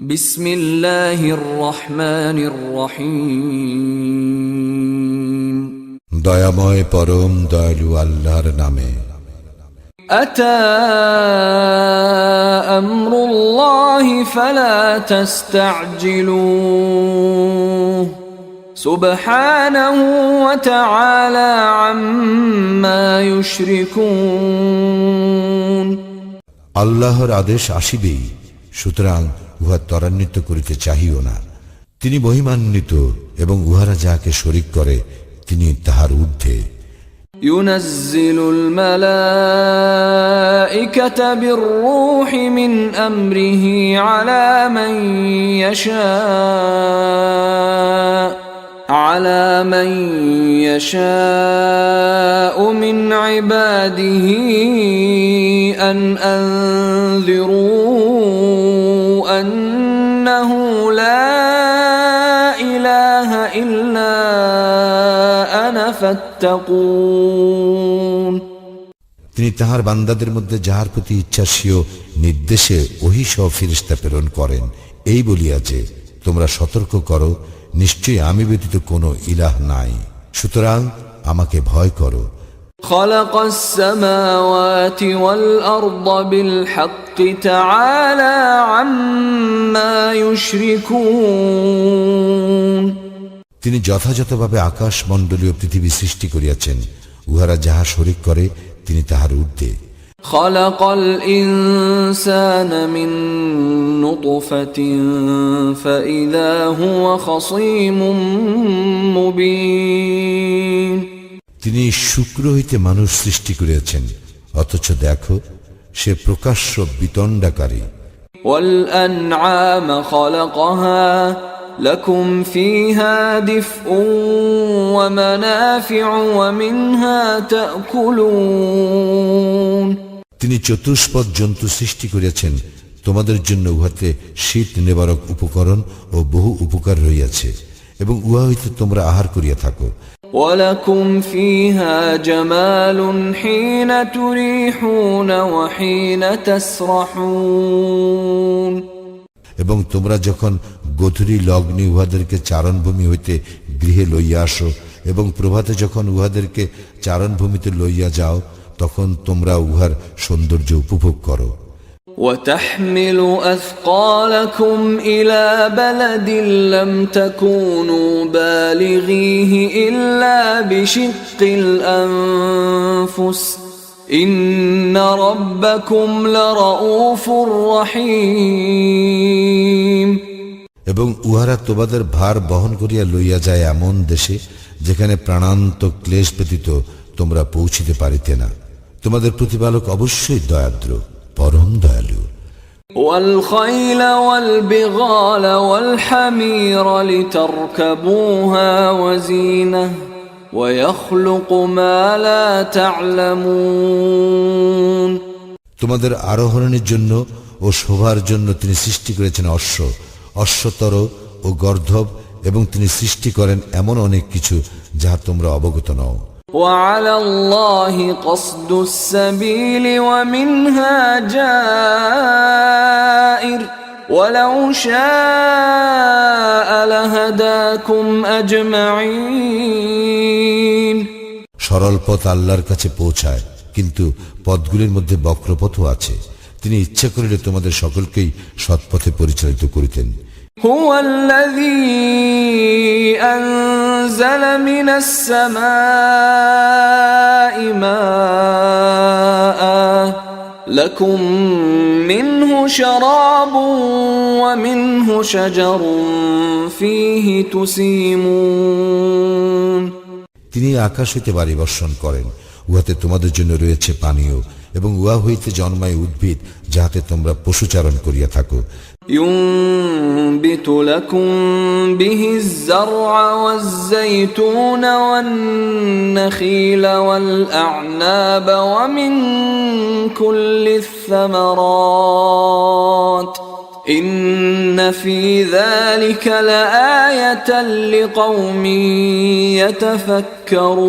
বিসমিল্লাহির রহমানির রহিম। দয়াময় পরম দয়ালু আল্লাহর নামে। আতা আমরুল্লাহি ফালা তাস্তা'জিলুহু সুবহানাহু ওয়া তাআলা আম্মা ইউশরিকুন। আল্লাহর আদেশ আসিবেই, সুতরাং উহা ত্বরান্বিত করিতে চাহিও না। তিনি মহিমান্বিত এবং উহারা যাহাকে শরীক করে তিনি তাহার ঊর্ধ্বে। ইউনাজ্জিলুল মালাইকাতা বির-রূহি মিন আমরিহি আলা মান ইয়াশা'উ মিন ইবাদিহি আন আনযিরু আন্নাহু লা ইলাহা ইল্লা আনা ফাত্তাকুন। তিনি তাহার বান্দাদের মধ্যে যাহার প্রতি ইচ্ছাসীয় নির্দেশে ওহী সহ ফেরেশতা প্রেরণ করেন, এই বলিয়া যে তোমরা সতর্ক করো, নিশ্চয়ই আমি ব্যতীত কোনো ইলাহ নাই, সুতরাং আমাকে ভয় করো। খালাকাস সামাওয়াতি ওয়াল আরদা বিল হাক্কি তাআলা আম্মা ইউশরিকুন। তিনি যথাযথভাবে আকাশ মণ্ডলীয় পৃথিবী সৃষ্টি করিয়াছেন, উহারা যাহা শরীক করে তিনি তাহার ঊর্ধ্বে। খালাকাল ইনসানা মিন নুতফাতিন ফাইযা হুয়া খাসীমুম মুবিন। তিনি শুক্র হইতে মানুষ সৃষ্টি করিয়াছেন, অথচ দেখো সে প্রকাশ্য বিতণ্ডাকারী। ওয়াল আনআমা খালাকাহা লাকুম ফীহা দিফউন ওয়া মানাফিউ ওয়া মিনহা তা'কুলুন। তিনি চতুষ্পদ জন্তু সৃষ্টি করিয়াছেন, তোমাদের জন্য উহাতে শীত নিবারক উপকরণ ও বহু উপকার রহিয়াছে, এবং উহা হইতে তোমরা আহার করিয়া থাকো। ওয়ালাকুম ফীহা জামালুন হিনা তুরিহুনা ওয়া হিনা তাসরাহুন। এবং তোমরা যখন গোধূলি লগ্নে উহাদেরকে চারণভূমি হইতে গৃহে লইয়া আসো, এবং প্রভাতে যখন উহাদেরকে চারণভূমিতে লইয়া যাও, তখন তোমরা উহার সৌন্দর্য উপভোগ করো। وتحملوا أثقالكم إلى بلد لم تكونوا بالغيه إلا بشق الأنفس إن ربكم لرؤوف رحيم। এবং উহারা তোমাদের ভার বহন করিয়া লইয়া যায় এমন দেশে যেখানে প্রাণান্ত ক্লেশ ব্যতীত তোমরা পৌঁছিতে পারিতে না। তোমাদের প্রতিপালক অবশ্যই দয়াদ্র, পরম দয়ালু। والخيل والبغال والحمير لتركبوها وزينة ويخلق ما لا تعلمون। তোমাদের আরোহণের জন্য ও শোভার জন্য তিনি সৃষ্টি করেছেন অশ্ব, অশ্বতর ও গর্ধব, এবং তিনি সৃষ্টি করেন এমন অনেক কিছু যাহা তোমরা অবগত নও। وعلى الله قصد السبيل ومنها جائر ولو شاء لهداكم أجمعين। সরল পথ আল্লাহর কাছে পৌঁছায়, কিন্তু পথগুলির মধ্যে বক্রপথও আছে। তিনি ইচ্ছা করিলে তোমাদের সকলকেই সৎপথে পরিচালিত করিতেন। هو الذي أنزل من السماء ماء لكم منه شراب ومنه شجر فيه تسيمون। তিনি আকাশ হইতে বাড়ি বর্ষণ করেন, উহাতে তোমাদের জন্য রয়েছে পানীয়, এবং উহা হইতে জন্মায় উদ্ভিদ যাহাতে তোমরা পশুচারণ করিয়া থাকো। ينبت لكم به الزرع والزيتون والنخيل والأعناب ومن كل الثمرات إن في ذلك لآية لقوم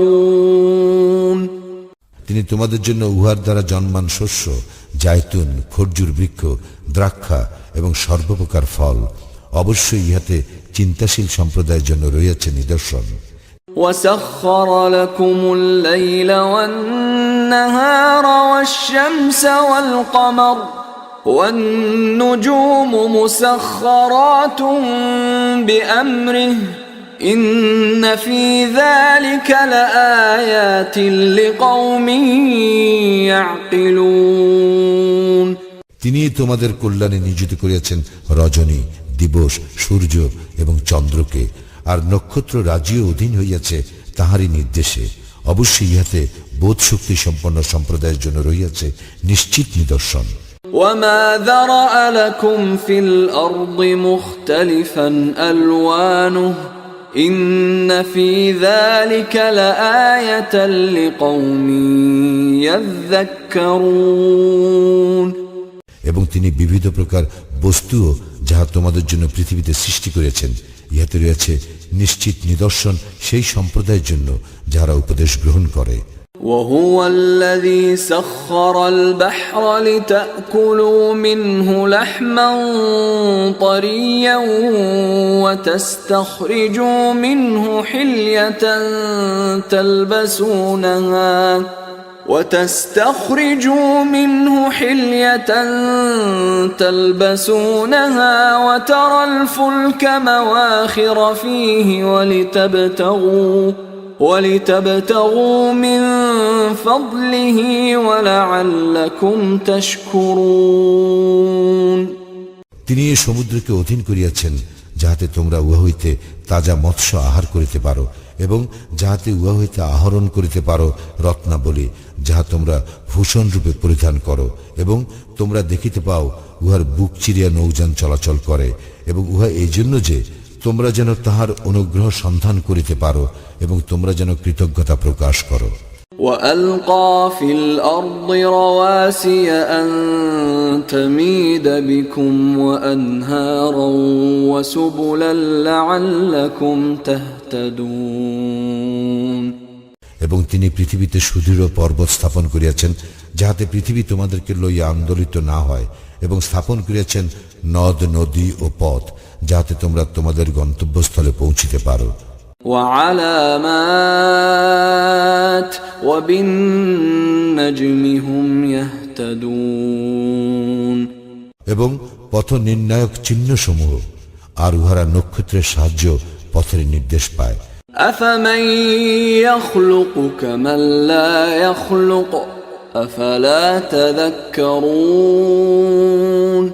يتفكرون। তিনি তোমাদের জন্য উহার দ্বারা জন্মান শস্য, জায়তুন, খরজুর বৃক্ষ, দ্রাক্ষা এবং সর্বপ্রকার ফল। অবশ্যই ইহাতে চিন্তাশীল সম্প্রদায়ের জন্য রয়েছে নিদর্শন। وسخر لكم الليل والنهار والشمس والقمر والنجوم مسخرات بأمره إن في ذلك لآيات لقوم يعقلون। তিনি তোমাদের কল্যাণে নিয়োজিত করিয়াছেন রজনী, দিবস, সূর্য এবং চন্দ্রকে, আর নক্ষত্র রাজিও অধীন হইয়াছে তাহারই নির্দেশে। অবশ্যই ইহাতে বোধ শক্তি সম্পন্ন সম্প্রদায়ের জন্য রইয়াছে নিশ্চিত নিদর্শন। وما ذرأ لكم في الأرض مختلفا ألوانه إن في ذلك لآية لقوم يذكرون। এবং তিনি বিবিধ প্রকার বস্তুও যাহা তোমাদের জন্য পৃথিবীতে সৃষ্টি করেছেন, ইহাতে রয়েছে নিশ্চিত নিদর্শন সেই সম্প্রদায়ের জন্য যাহারা উপদেশ গ্রহণ করে। وهو الذي سخر البحر لتأكلوا منه لحما طريا وتستخرجوا منه حلية تلبسونها وترى الفلك مواخر فيه ولتبتغوا من فضله ولعلكم تشكرون। তিনি এই সমুদ্রকে অধীন করিয়াছেন যাহাতে তোমরা উহা হইতে তাজা মৎস্য আহার করিতে পারো এবং যাহাতে উহা হইতে আহরণ করিতে পারো রত্নাবলী, যাহা তোমরা ভূষণ রূপে পরিধান করো, এবং তোমরা দেখিতে পাও উহার বুক চিরিয়া নৌযান চলাচল করে, এবং উহা এই জন্য যে তোমরা যেন তাহার অনুগ্রহ সন্ধান করিতে পারো এবং তোমরা যেন কৃতজ্ঞতা প্রকাশ করো। وألقى في الأرض رواسي أن تميد بكم وأنهارا وسبلا لعلكم تهتدون। এবং তিনি পৃথিবীতে সুদৃঢ় পর্বত স্থাপন করিয়াছেন যাহাতে পৃথিবী তোমাদেরকে লইয়া আন্দোলিত না হয়, এবং স্থাপন করিয়াছেন নদ, নদী ও পথ, যাহাতে তোমরা তোমাদের গন্তব্যস্থলে পৌঁছিতে পারো। وعلامات وبالنجم هم يهتدون। এবং পথ নির্ণায়ক চিহ্ন সমূহ, আর উহারা নক্ষত্রের সাহায্য পথের নির্দেশ পায়। أفمن يخلق كمن لا يخلق أفلا تذكرون।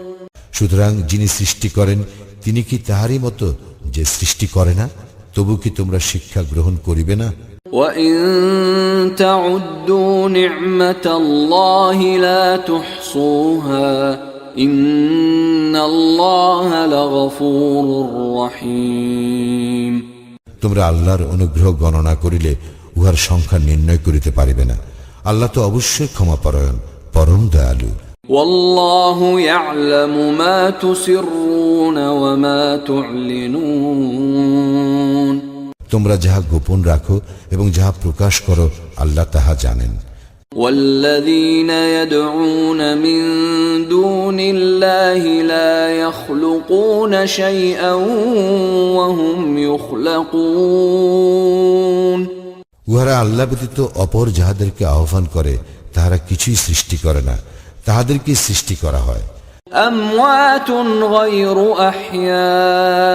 সুতরাং যিনি সৃষ্টি করেন তিনি কি তাহারই মতো যে সৃষ্টি করে না? তবু কি তোমরা শিক্ষা গ্রহণ করিবে না? وَإِن تَعُدُّوا نِعْمَةَ اللَّهِ لَا تُحْصُوهَا إِنَّ اللَّهَ لَغَفُورٌ رَّحِيمٌ। তোমরা আল্লাহর অনুগ্রহ গণনা করিলে উহার সংখ্যা নির্ণয় করিতে পারিবে না। আল্লাহ তো অবশ্যই ক্ষমাপরায়ণ, পরম দয়ালু। وَاللَّهُ يَعْلَمُ مَا تُسِرُّونَ وَمَا تُعْلِنُونَ। তোমরা যাহা গোপন রাখো এবং যাহা প্রকাশ করো আল্লাহ তাহা জানেন। وَالَّذِينَ يَدْعُونَ مِن دُونِ اللَّهِ لَا يَخْلُقُونَ شَيْئًا وَهُمْ يُخْلَقُونَ। উহারা আল্লাহ ব্যতীত অপর যাহাদেরকে আহ্বান করে তাহারা কিছুই সৃষ্টি করে না, তাহাদেরকে সৃষ্টি করা হয়। أَمْوَاتٌ غَيْرُ أَحْيَاءٍ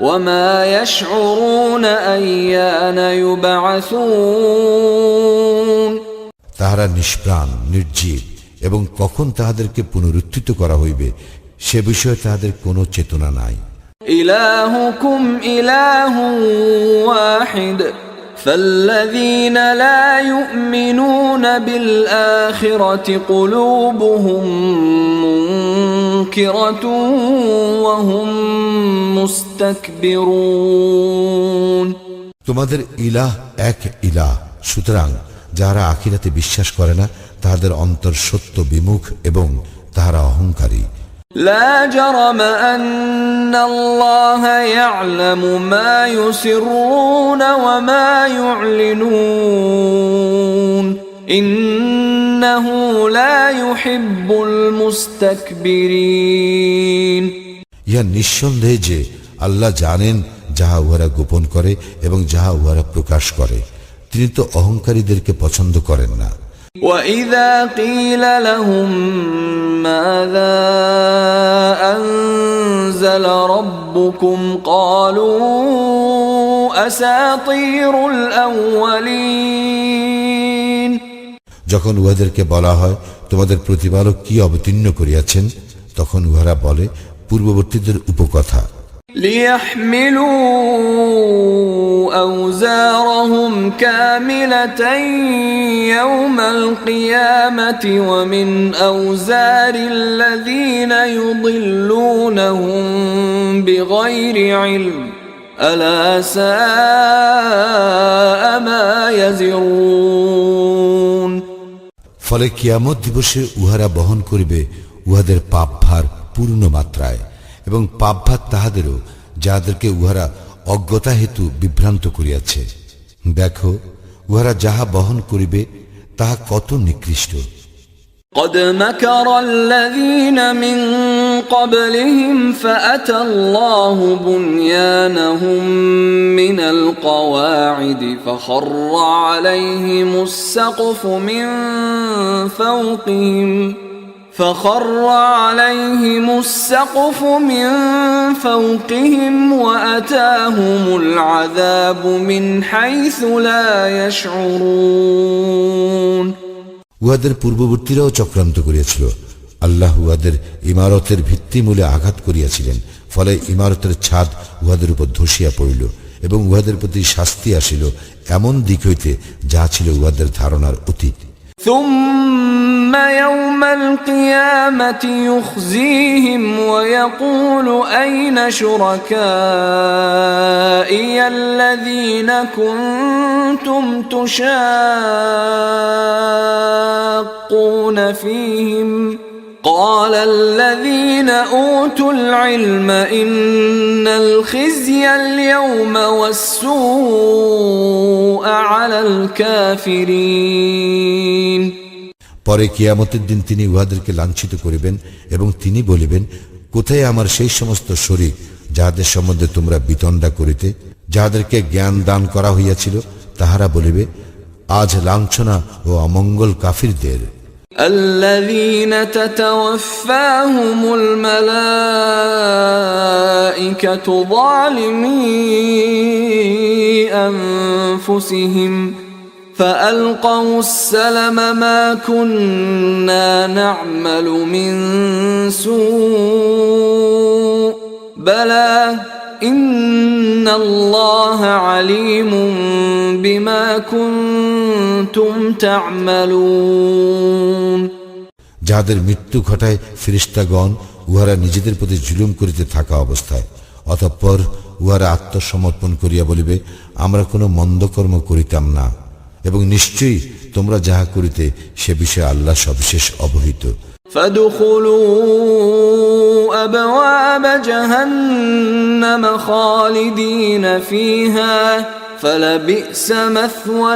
وَمَا يَشْعُرُونَ أَيَّانَ يُبْعَثُونَ। তাহারা নিষ্প্রাণ, নির্জীব, এবং কখন তাহাদেরকে পুনরুত্থিত করা হইবে সে বিষয়ে তাহাদের কোনো চেতনা নাই। إِلَٰهُكُمْ إِلَٰهٌ وَاحِدٌ فَالَّذِينَ لَا يُؤْمِنُونَ بِالْآخِرَةِ قُلُوبُهُم مُّنكِرَةٌ وَهُم মুস্তাকবিরুন। তোমাদের ইলাহ এক ইলাহ, সুতরাং যাহারা আখিরাতে বিশ্বাস করে না তাহাদের অন্তর সত্য বিমুখ এবং তাহারা অহংকারী। لا جرم أن الله يعلم ما يسرون وما يعلنون ইন্নাহু লা ইউহিব্বুল মুস্তাকবিরিন। ইহা নিঃসন্দেহে যে আল্লাহ জানেন যাহা উহারা গোপন করে এবং যাহা উহারা প্রকাশ করে, তিনি তো অহংকারীদেরকে পছন্দ করেন না। وَإِذَا قِيلَ لَهُم مَّاذَا أَنزَلَ رَبُّكُمْ قَالُوا أَسَاطِيرُ الْأَوَّلِينَ। যখন উহাদেরকে বলা হয় তোমাদের প্রতিপালক কি অবতীর্ণ করিয়াছেন, তখন উহারা বলে পূর্ববর্তীদের উপকথা। لِيَحْمِلُوا أَوْزَارَهُمْ كَامِلَةً يَوْمَ الْقِيَامَةِ وَمِنْ أَوْزَارِ الَّذِينَ يُضِلُّونَهُم بِغَيْرِ عِلْمٍ أَلَا سَاءَ مَا يَزِرُونَ। ফলে কিয়ামত দিবসে উহারা বহন করিবে উহাদের পাপভার পূর্ণ মাত্রায়, এবং পাপভার তাহাদেরও যাহাদেরকে উহারা অজ্ঞতা হেতু বিভ্রান্ত করিয়াছে। দেখো উহারা যাহা বহন করিবে তাহা কত নিকৃষ্ট। قد مكر الذين من قبلهم فأتى الله بنيانهم من القواعد فخر عليهم السقف من فوقهم وأتاهم العذاب من حيث لا يشعرون। উহাদের পূর্ববর্তীরাও চক্রান্ত করিয়াছিল। আল্লাহ উহাদের ইমারতের ভিত্তিমূলে আঘাত করিয়াছিলেন, ফলে ইমারতের ছাদ উহাদের উপর ধসিয়া পড়িল এবং উহাদের প্রতি শাস্তি আসিল এমন দিক হইতে যা ছিল উহাদের ধারণার অতীত। ثم يوم القيامة يخزيهم ويقول أين شركائي الذين كنتم تشاقون فيهم قال الذين أوتوا العلم إن الخزي اليوم والسوء على الكافرين। পরে কিয়ামতের দিন তিনি উহাদেরকে লাঞ্ছিত করিবেন এবং তিনি বলিবেন, কোথায় আমার সেই সমস্ত শরীক যাহাদের সম্বন্ধে তোমরা বিতণ্ডা করিতে, যাহাদেরকে জ্ঞান দান করা হইয়াছিল? তাহারা বলিবে, আজ লাঞ্ছনা ও অমঙ্গল কাফিরদের। الذين تتوفاهم الملائكة ظالمي أنفسهم فألقوا السلم ما كنا نعمل من سوء بلى إن الله عليم بما كنتم تعملون। যাহাদের মৃত্যু ঘটায় ফেরেশতাগণ উহারা নিজেদের প্রতি জুলুম করিতে থাকা অবস্থায়, অতঃপর উহারা আত্মসমর্পণ করিয়া বলিবে, আমরা কোনো মন্দ কর্ম করিতাম না, এবং নিশ্চয়ই তোমরা যাহা করিতে সে বিষয়ে আল্লাহ সবিশেষ অবহিত। فادخلوا أبواب جهنم خالدين فيها فلبئس مثوى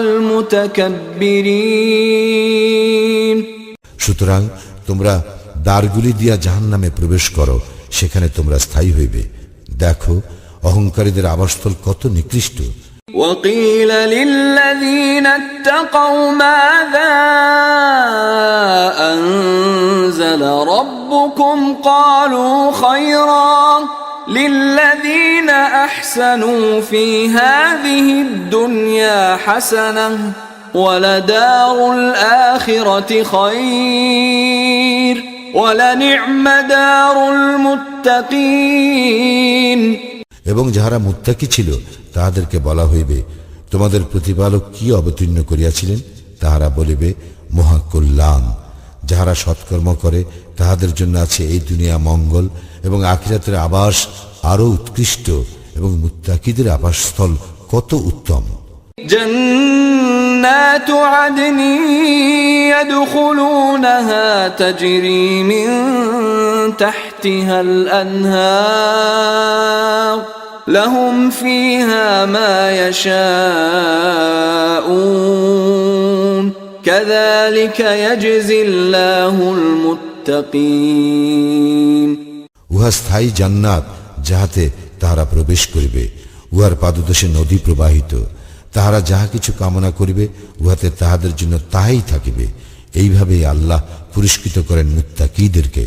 المتكبرين। সুতরাং তোমরা দ্বারগুলি দিয়া জাহান্নামে প্রবেশ করো, সেখানে তোমরা স্থায়ী হইবে। দেখো অহংকারীদের আবাসস্থল কত নিকৃষ্ট। وقيل للذين اتقوا ماذا أنزل ربكم قالوا خيرا للذين أحسنوا في هذه الدنيا حسنة ولدار الآخرة خير ولنعم دار المتقين। এবং যাহারা মুত্তাকি ছিল তাহাদেরকে বলা হইবে, তোমাদের প্রতিপালক কি অবতীর্ণ করিয়াছিলেন? তাহারা বলিবে, মহাকল্যাণ। যাহারা সৎকর্ম করে তাহাদের জন্য আছে এই দুনিয়া মঙ্গল, এবং আখিরাতের আবাস আরো উৎকৃষ্ট, এবং মুত্তাকিদের আবাসস্থল কত উত্তম। جنات عدن يدخلونها تجري من تحتها الأنهار لهم فيها ما يشاءون كذلك يجزي الله المتقين উহা স্থায়ী জান্নাত, যাহাতে তাহারা প্রবেশ করিবে, উহার পাদদেশে নদী প্রবাহিত, তাহারা যাহা কিছু কামনা করিবে উহাতে তাহাদের জন্য তাহাই থাকিবে। এইভাবে আল্লাহ পুরস্কৃত করেন মুত্তাকীদেরকে।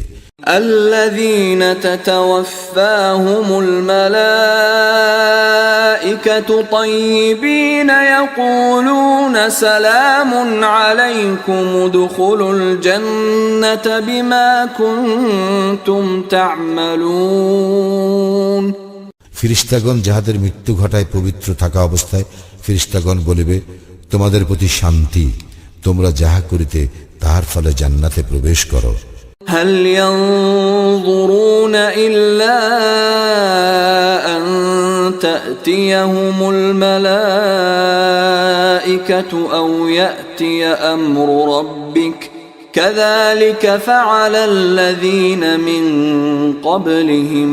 الذين تتوفاهم الملائكة طيبين يقولون سلام عليكم ادخلوا الجنة بما كنتم تعملون ফিরিস্তাগণ যাহাদের মৃত্যু ঘটায় পবিত্র থাকা অবস্থায় ফিরিস্তাগণ বলিবে, তোমাদের প্রতি শান্তি, তোমরা যাহা করিতে তাহার ফলে জান্নাতে প্রবেশ করো। هل ينظرون إلا أن تأتيهم الملائكة أو يأتي أمر ربك كذلك فعل الذين من قبلهم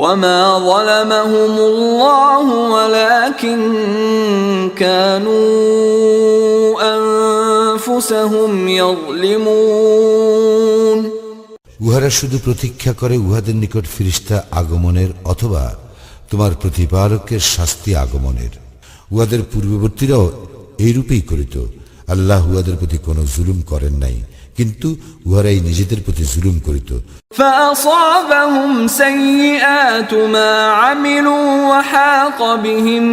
وما ظلمهم الله ولكن كانوا أنفسهم يظلمون উহারা শুধু প্রতীক্ষা করে উহাদের নিকট ফিরিস্তা আগমনের অথবা তোমার প্রতিপালকের শাস্তি আগমনের। উহাদের পূর্ববর্তীরাও এইরূপেই করিত। আল্লাহ উহাদের প্রতি কোনো জুলুম করেন নাই, কিন্তু উহারাই নিজেদের প্রতি জুলুম করিত। فأصابهم سيئات ما عملوا وحاق بهم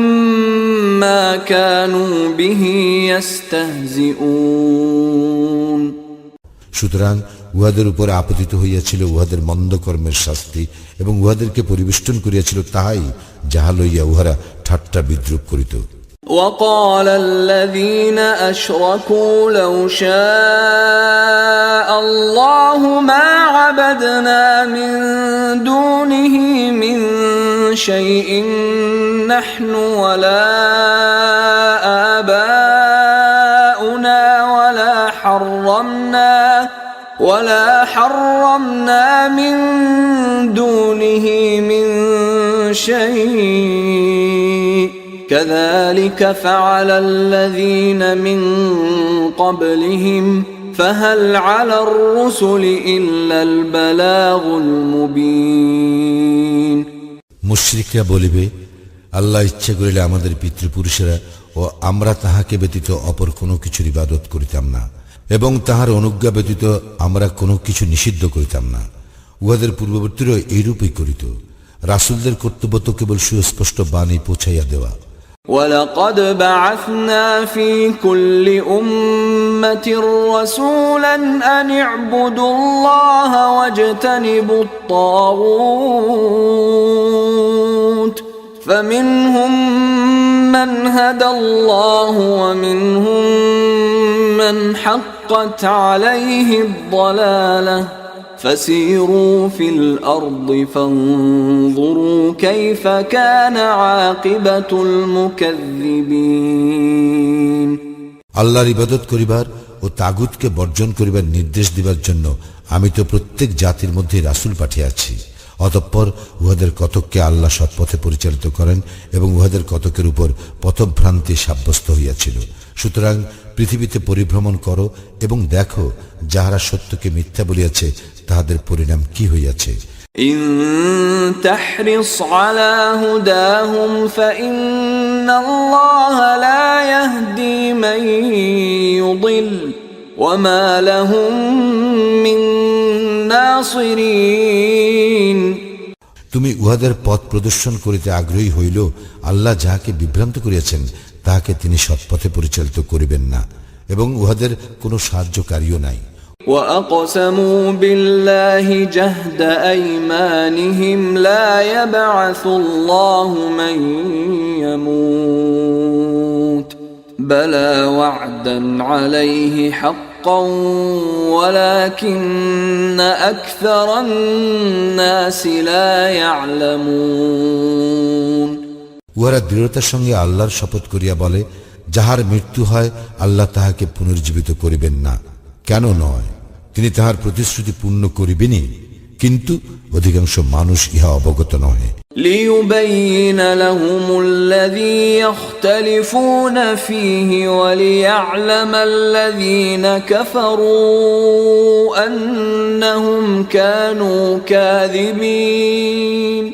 ما كانوا به يستهزئون সুতরাং উহাদের উপর আপতিত হইয়াছিল উহাদের মন্দ কর্মের শাস্তি, এবং উহাদেরকে পরিবেষ্টন করিয়াছিল তাহাই যাহা লইয়া উহারা ঠাট্টা বিদ্রুপ করিত। وقال الذين أشركوا لو شاء الله ما عبدنا من دونه من شيء نحن ولا آباؤنا ولا حرمنا من دونه من شيء كذلك فعل الذين من قبلهم فهل على الرسل إلا البلاغ المبين মুশরিকরা বলিবে, আল্লাহ ইচ্ছা করিলে আমাদের পিতৃপুরুষেরা ও আমরা তাহাকে ব্যতীত অপর কোনো কিছুর ইবাদত করিতাম না, এবং তাহার অনুজ্ঞা ব্যতীত আমরা কোনো কিছু নিষিদ্ধ করিতাম না। উহাদের পূর্ববর্তীরা এইরূপই করিত। রাসূলদের কর্তব্য তো কেবল সুস্পষ্ট বাণী পৌঁছাইয়া দেওয়া। ولقد بعثنا في كل أمة رسولا أن اعبدوا الله واجتنبوا الطاغوت فمنهم من هدى الله ومنهم من حقت عليه الضلالة فسيروا في الأرض فانظروا كيف كان عاقبة المكذبين আল্লাহর ইবাদত করিবার ও তাগুতকে বর্জন করিবার নির্দেশ দিবার জন্য আমি তো প্রত্যেক জাতির মধ্যে রাসূল পাঠিয়েছি। অতঃপর উহাদের কতককে আল্লাহ সৎপথে পরিচালিত করেন এবং উহাদের কতকের উপর পথভ্রান্তি সাব্যস্ত হইয়াছিল। সুতরাং পৃথিবীতে পরিভ্রমণ করো এবং দেখো যাহারা সত্যকে মিথ্যা বলিয়াছে তাহাদের পরিণাম কি হইয়াছে। إن تحرص على هداهم فإن الله لا يهدي من يضل وما لهم من ناصرين তুমি উহাদের পথ প্রদর্শন করিতে আগ্রহী হইল, আল্লাহ যাহাকে বিভ্রান্ত করিয়াছেন তাহাকে তিনি সৎপথে পরিচালিত করিবেন না, এবং উহাদের কোনো সাহায্যকারীও নাই। وأقسموا بالله جهد أيمانهم لا يبعث الله من يموت بلى وعدا عليه حقا ولكن أكثر الناس لا يعلمون উহারা দৃঢ়তার সঙ্গে আল্লাহর শপথ করিয়া বলে, যাহার মৃত্যু হয় আল্লাহ তাহাকে পুনর্জীবিত করিবেন না। কেন নয়, তিনি তাহার প্রতিশ্রুতি পূর্ণ করিবেনই, কিন্তু অধিকাংশ মানুষ ইহা অবগত নহে। ليبين لهم الذي يختلفون فيه وليعلم الذين كفروا أنهم كانوا كاذبين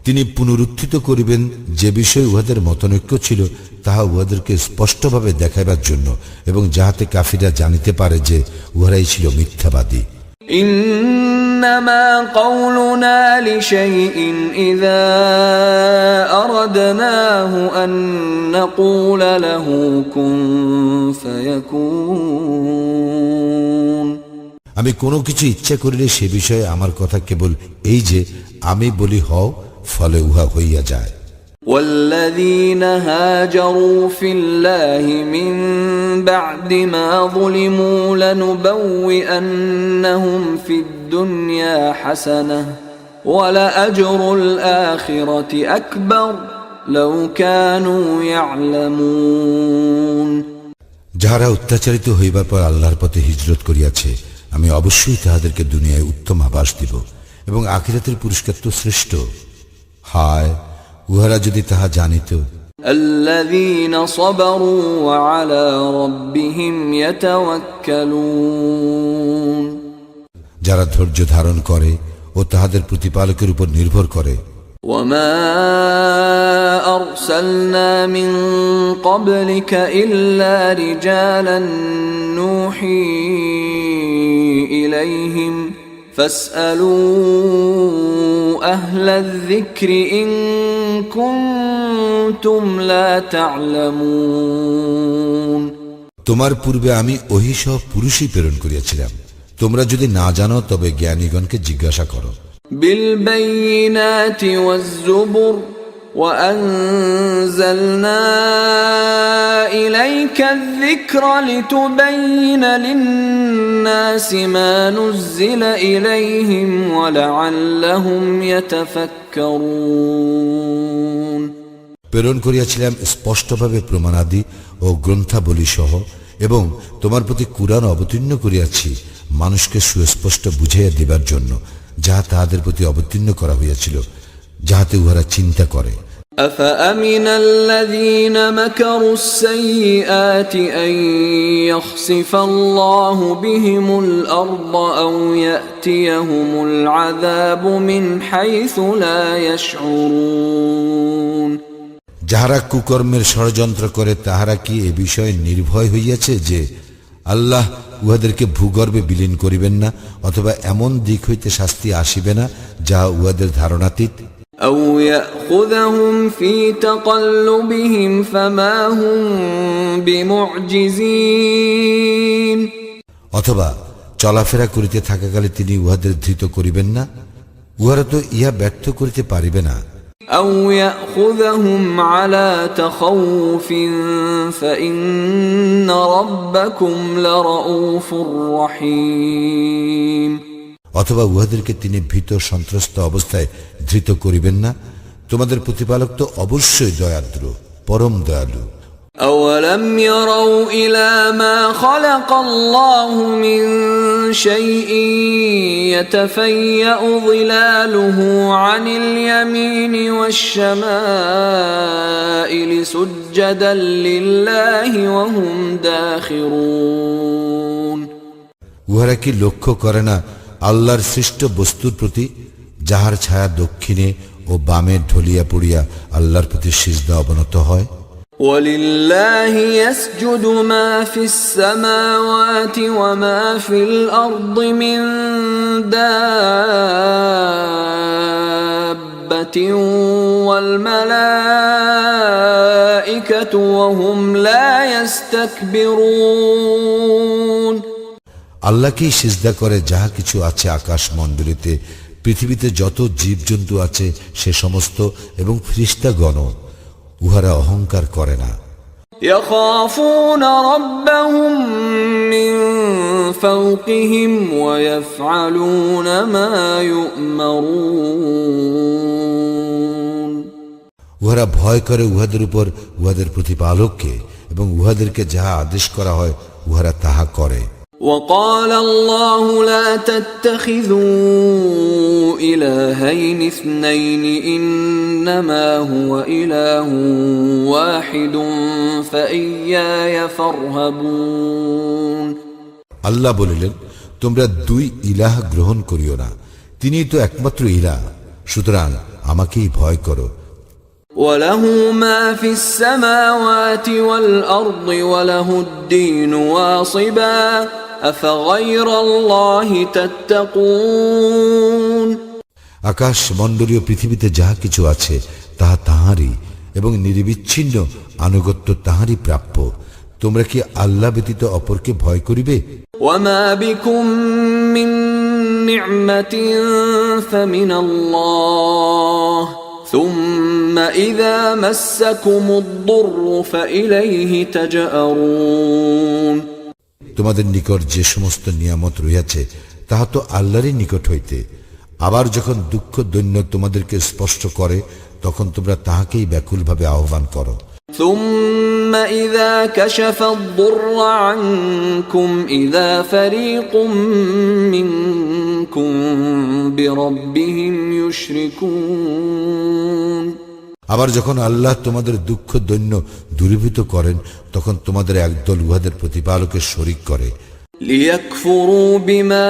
তিনি পুনরুত্থিত করিবেন যে বিষয়ে উহাদের মতনৈক্য ছিল তাহা উহাদেরকে স্পষ্টভাবে দেখাইবার জন্য এবং যাহাতে কাফিরা জানিতে পারে যে উহারাই ছিল মিথ্যাবাদী। إنما قولنا لشيء إذا أردناه أن نقول له كن فيكون আমি কোনো কিছু ইচ্ছা করিলে সে বিষয়ে আমার কথা কেবল এই যে আমি বলি হও, ফলে উহা হইয়া যায়। والذين هاجروا في الله من بعد ما ظلموا لنبوئنهم في الدنيا حسنة ولأجر الآخرة أكبر لو كانوا يعلمون যাহারা অত্যাচারিত হইবার পর আল্লাহর পথে হিজরত করিয়াছে আমি অবশ্যই তাহাদেরকে দুনিয়ায় উত্তম আবাস দিব এবং আখিরাতের পুরস্কার তো শ্রেষ্ঠ। হায়, উহারা যদি তাহা জানিত। الذين صبروا وعلى ربهم يتوكلون যারা ধৈর্য ধারণ করে ও তাহাদের প্রতিপালকের উপর নির্ভর করে। وما أرسلنا من قبلك إلا رجالا نوحي إليهم فاسألوا أهل الذكر إن كنتم لا تعلمون তোমার পূর্বে আমি ওহি সব পুরুষই প্রেরণ করিয়াছিলাম, তোমরা যদি না জানো তবে জ্ঞানীগণকে জিজ্ঞাসা করো। بالبينات والزبر وأنزلنا إليك الذكر لتبين للناس ما نزل إليهم ولعلهم يتفكرون প্রেরণ করিয়াছিলাম স্পষ্টভাবে প্রমাণাদি ও গ্রন্থাবলী সহ, এবং তোমার প্রতি কুরআন অবতীর্ণ করিয়াছি মানুষকে সুস্পষ্ট বুঝাইয়া দিবার জন্য যাহা তাহাদের প্রতি অবতীর্ণ করা হইয়াছিল, যাহাতে উহারা চিন্তা করে। أفأمن الذين مكروا السيئات أن يخسف الله بهم الأرض أو يأتيهم العذاب من حيث لا يشعرون যাহারা কুকর্মের ষড়যন্ত্র করে তাহারা কি এ বিষয়ে নির্ভয় হইয়াছে যে আল্লাহ উহাদেরকে ভূগর্ভে বিলীন করিবেন না, অথবা এমন দিক হইতে শাস্তি আসিবে না যাহা উহাদের ধারণাতীত। أو يأخذهم في تقلبهم فما هم بمعجزين অথবা চলাফেরা করিতে থাকাকালে তিনি উহাদের ধৃত করিবেন না, উহারা তো ইহা ব্যর্থ করিতে পারিবে না। أو يأخذهم على تخوف فإن ربكم لرؤوف رحيم অথবা উহাদেরকে তিনি ভীত সন্ত্রস্ত অবস্থায় ধৃত করিবেন না, তোমাদের প্রতিপালক তো অবশ্যই দয়াদ্র, পরম দয়ালু। أولم يروا إلى ما خلق الله من شيء يتفيأ ظلاله عن اليمين والشمائل سجدا لله وهم داخرون উহারা কি লক্ষ্য করে না আল্লাহর সৃষ্ট বস্তুর প্রতি, যাহার ছায়া দক্ষিণে ও বামে ঢলিয়া পড়িয়া আল্লাহর প্রতি সিজদা অবনত হয়। ولله يسجد ما في السماوات وما في الأرض من دابة والملائكة وهم لا يستكبرون আল্লাহকেই সিজদা করে যাহা কিছু আছে আকাশ মণ্ডলীতে, পৃথিবীতে যত জীবজন্তু আছে সে সমস্ত, এবং ফেরেশতাগণ, উহারা অহংকার করে না। يخافون ربهم من فوقهم ويفعلون ما يؤمرون উহারা ভয় করে উহাদের উপর উহাদের প্রতিপালককে, এবং উহাদেরকে যাহা আদেশ করা হয় উহারা তাহা করে। وقال الله لا تتخذوا إلهين اثنين إنما هو إله واحد فإياي فارهبون আল্লাহ বলিলেন, তোমরা দুই ইলাহ গ্রহণ করিও না, তিনিই তো একমাত্র ইলাহ, সুতরাং আমাকেই ভয় করো। وله ما في السماوات والأرض وله الدين واصبا أفغير الله تتقون আকাশ মণ্ডলীয় পৃথিবীতে যাহা কিছু আছে তাহা তাহারই, এবং নিরবিচ্ছিন্ন আনুগত্য তাহারই প্রাপ্য। তোমরা কি আল্লাহ ব্যতীত অপরকে ভয় করিবে? وما بكم من نعمة فمن الله ثم إذا مسكم الضر فإليه تجأرون তোমাদের নিকট যে সমস্ত নিয়ামত রহিয়াছে তাহা তো আল্লাহরই নিকট হইতে। আবার যখন দুঃখ দৈন্য তোমাদেরকে স্পষ্ট করে তখন তোমরা তাহাকেই ব্যাকুলভাবে আহ্বান করো। ثم إذا كشف الضر عنكم إذا فريق منكم بربهم يشركون আবার যখন আল্লাহ তোমাদের দুঃখ দৈন্য দূরীভূত করেন তখন তোমাদের একদল উহাদের প্রতিপালকের শরীক করে। ليكفروا بما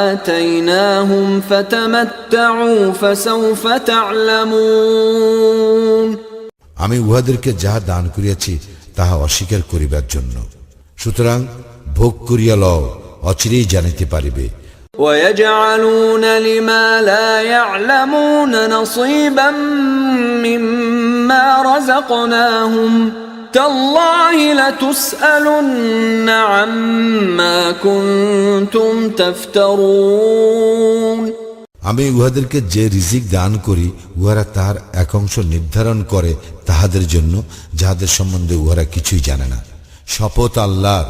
آتيناهم فتمتعوا فسوف تعلمون আমি উহাদেরকে যাহা দান করিয়াছি তাহা অস্বীকার করিবার জন্য, সুতরাং ভোগ করিয়া লও, অচিরেই জানিতে পারিবে। ويجعلون لما لا يعلمون نصيبا مما رزقناهم تالله لتسألن عما كنتم تفترون আমি উহাদেরকে যে রিজিক দান করি উহারা তাহার এক অংশ নির্ধারণ করে তাহাদের জন্য যাহাদের সম্বন্ধে উহারা কিছুই জানে না। শপথ আল্লাহর,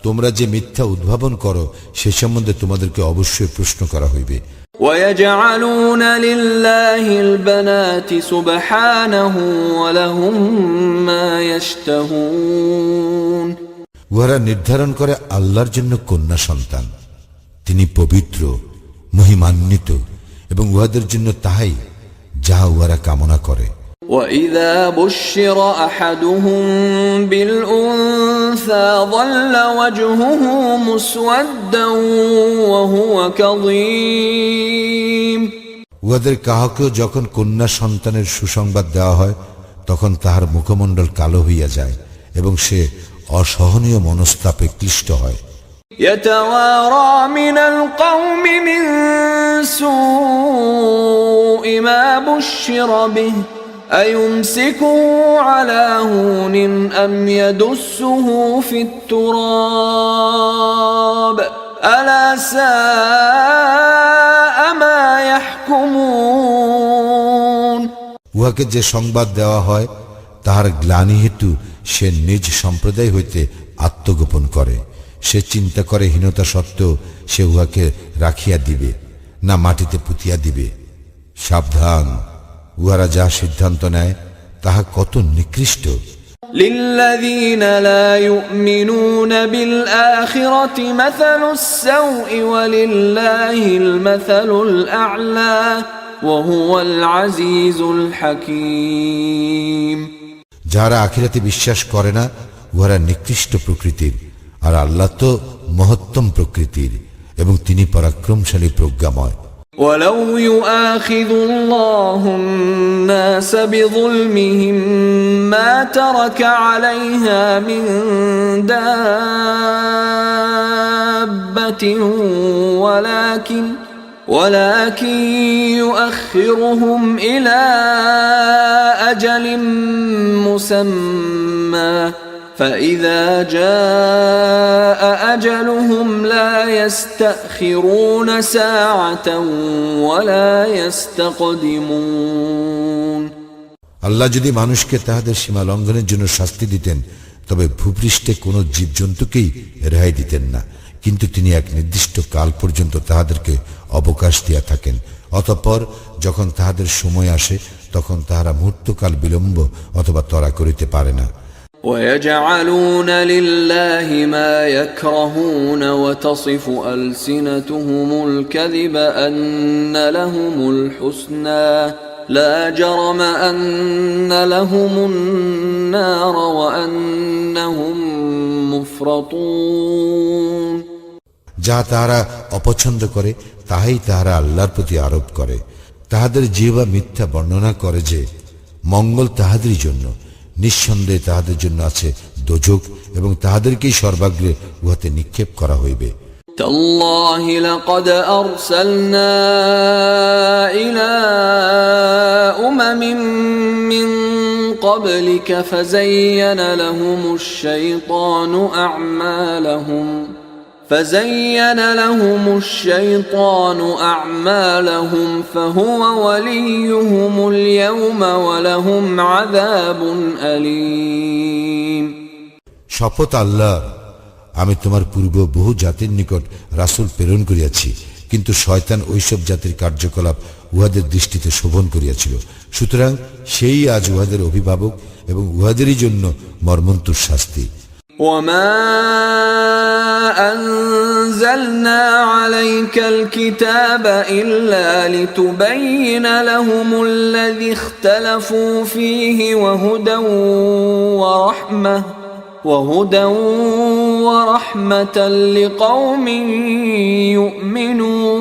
তোমরা যে মিথ্যা উদ্ভাবন করো সে সম্বন্ধে তোমাদেরকে অবশ্যই প্রশ্ন করা হইবে। ويجعلون لله البنات سبحانه ولهم ما يشتهون উহারা নির্ধারণ করে আল্লাহর জন্য কন্যা সন্তান, তিনি পবিত্র মহিমান্বিত, এবং উহাদের জন্য তাহাই যাহা উহারা কামনা করে। وإذا بشر أحدهم بالأنثى ظل وجهه مسودا وهو كظيم উহাদের কাহাকেও যখন কন্যা সন্তানের সুসংবাদ দেওয়া হয় তখন তাহার মুখমণ্ডল কালো হইয়া যায় এবং সে অসহনীয় মনস্তাপে ক্লিষ্ট হয়। يتوارى من القوم من سوء ما بشر به أيمسكه على هون أم يدسه في التراب ألا ساء ما يحكمون উহাকে যে সংবাদ দেওয়া হয় তাহার গ্লানি হেতু সে নিজ সম্প্রদায় হইতে আত্মগোপন করে। সে চিন্তা করে হীনতা সত্ত্বেও সে উহাকে রাখিয়া দিবে না মাটিতে পুঁতিয়া দিবে। সাবধান, উহারা যা সিদ্ধান্ত নেয় তাহা কত নিকৃষ্ট। للذين لا يؤمنون بالآخرة مثل السوء ولله المثل الأعلى وهو العزيز الحكيم যারা আখিরাতে বিশ্বাস করে না উহারা নিকৃষ্ট প্রকৃতির, আর আল্লাহ তো মহত্তম প্রকৃতির এবং তিনি পরাক্রমশালী প্রজ্ঞাময়। ولو يؤاخذ الله الناس بظلمهم ما ترك عليها من دابة ولكن يؤخرهم إلى أجل مسمى فإذا جاء أجلهم لا يستأخرون ساعة ولا يستقدمون আল্লাহ যদি মানুষকে তাহাদের সীমা লঙ্ঘনের জন্য শাস্তি দিতেন তবে ভূপৃষ্ঠে কোনো জীবজন্তুকেই রেহাই দিতেন না, কিন্তু তিনি এক নির্দিষ্ট কাল পর্যন্ত তাহাদেরকে অবকাশ দিয়া থাকেন। অতঃপর যখন তাহাদের সময় আসে তখন তাহারা মুহূর্তকাল বিলম্ব অথবা ত্বরা করিতে পারে না। ويجعلون لله ما يكرهون وتصف ألسنتهم الكذب أن لهم الحسنى لا جرم أن لهم النار وأنهم مفرطون যা তাহারা অপছন্দ করে তাহাই তাহারা আল্লাহর প্রতি আরোপ করে। তাহাদের জিহ্বা মিথ্যা বর্ণনা করে যে মঙ্গল তাহাদেরই জন্য, নিঃসন্দেহে তাহাদের জন্য আছে দোজখ এবং তাহাদেরকেই সর্বাগ্রে উহাতে নিক্ষেপ করা হইবে। تالله لقد أرسلنا إلى أمم من قبلك فزين لهم الشيطان أعمالهم فهو وليهم اليوم ولهم عذاب أليم শপথ আল্লাহ, আমি তোমার পূর্ব বহু জাতির নিকট রাসূল প্রেরণ করিয়াছি, কিন্তু শয়তান ওইসব জাতির কার্যকলাপ উহাদের দৃষ্টিতে শোভন করিয়াছিল। সুতরাং সেই আজ উহাদের অভিভাবক এবং উহাদেরই জন্য মর্মন্তুর শাস্তি। وما أنزلنا عليك الكتاب إلا لتبين لهم الذي اختلفوا فيه وهدى ورحمة لقوم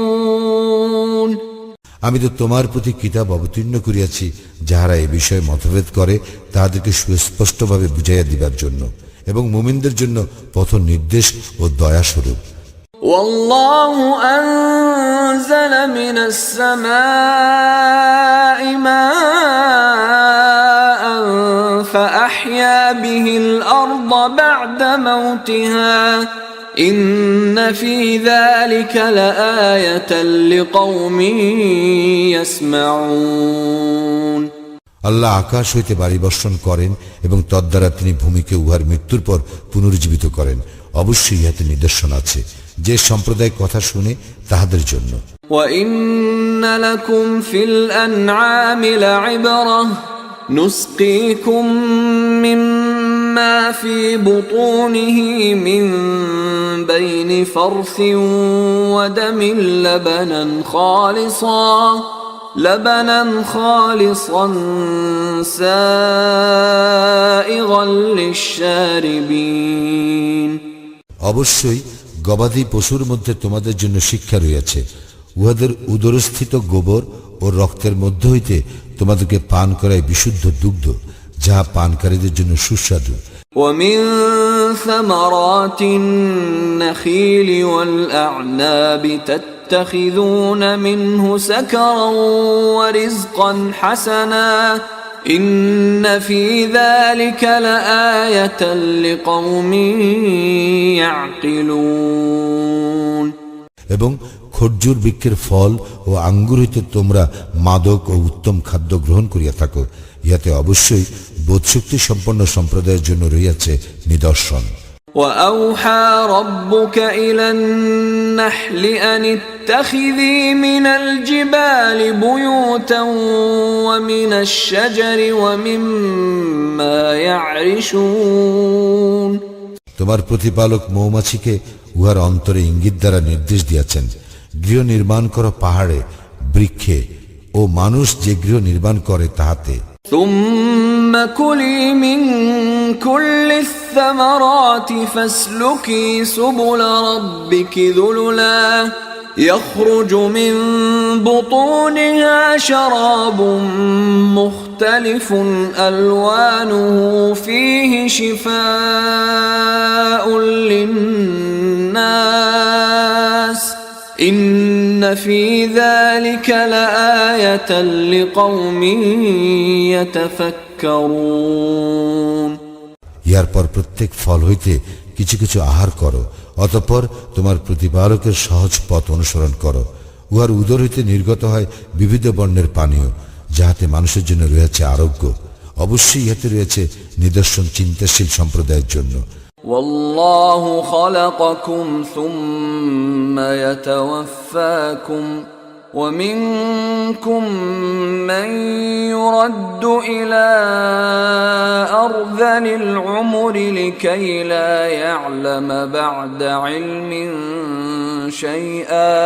يؤمنون আমি তো তোমার প্রতি কিতাব অবতীর্ণ করিয়াছি যাহারা এই বিষয়ে মতভেদ করে তাহাদেরকে সুস্পষ্টভাবে বুঝাইয়া দিবার জন্য এবং মুমিনদের জন্য পথ নির্দেশ ও দয়া স্বরূপ। والله أنزل من السماء ماء فأحيا به الأرض بعد موتها إن في ذلك لآية لقوم يسمعون আল্লাহ আকাশ হইতে বাড়ি বর্ষণ করেন এবং তদ্বারা তিনি ভূমিকে উহার মৃত্যুর পর পুনরুজ্জীবিত করেন। অবশ্যই ইহাতে নিদর্শন আছে যে সম্প্রদায় কথা শুনে তাহাদের জন্য। وَإِنَّ لَكُمْ فِي الْأَنْعَامِ لَعِبْرَةً نُسْقِيكُم مِّمَّا فِي بُطُونِهِ مِن بَيْنِ فَرْثٍ وَدَمٍ لبنا خالصا سائغا للشاربين অবশ্যই গবাদি পশুর মধ্যে তোমাদের জন্য শিক্ষা রয়েছে। উহাদের উদরস্থিত গোবর ও রক্তের মধ্য হইতে তোমাদেরকে পান করায় বিশুদ্ধ দুগ্ধ, যাহা পানকারীদের জন্য সুস্বাদু। ومن ثمرات النخيل والأعناب تتخذون منه سكرا ورزقا حسنا إن في ذلك لآية لقوم يعقلون এবং খরজুর বৃক্ষের ফল ও আঙ্গুর হইতে তোমরা মাদক ও উত্তম খাদ্য গ্রহণ করিয়া থাকো, ইহাতে অবশ্যই বোধশক্তি সম্পন্ন সম্প্রদায়ের জন্য রহিয়াছে নিদর্শন। وأوحى ربك إلى النحل أن اتخذي من الجبال بيوتا ومن الشجر ومما يعرشون তোমার প্রতিপালক মৌমাছিকে উহার অন্তরে ইঙ্গিত দ্বারা নির্দেশ দিয়াছেন, গৃহ নির্মাণ করো পাহাড়ে, বৃক্ষে ও মানুষ যে গৃহ নির্মাণ করে তাহাতে। ثم كلي من كل الثمرات فاسلكي سبل ربك ذللا يخرج من بطونها شراب مختلف ألوانه فيه شفاء للناس إن في ذلك لآية لقوم يتفكرون ইয়ার পর প্রত্যেক ফল হইতে কিছু কিছু আহার করো, অতঃপর তোমার প্রতিপালকের সহজ পথ অনুসরণ করো। উহার উদর হইতে নির্গত হয় বিবিধ বর্ণের পানীয়, যাহাতে মানুষের জন্য রয়েছে আরোগ্য। অবশ্যই ইহাতে রয়েছে নিদর্শন চিন্তাশীল সম্প্রদায়ের জন্য। والله خلقكم ثم يتوفاكم ومنكم من يرد إلى أرذل العمر لكي لا يعلم بعد علم شيئا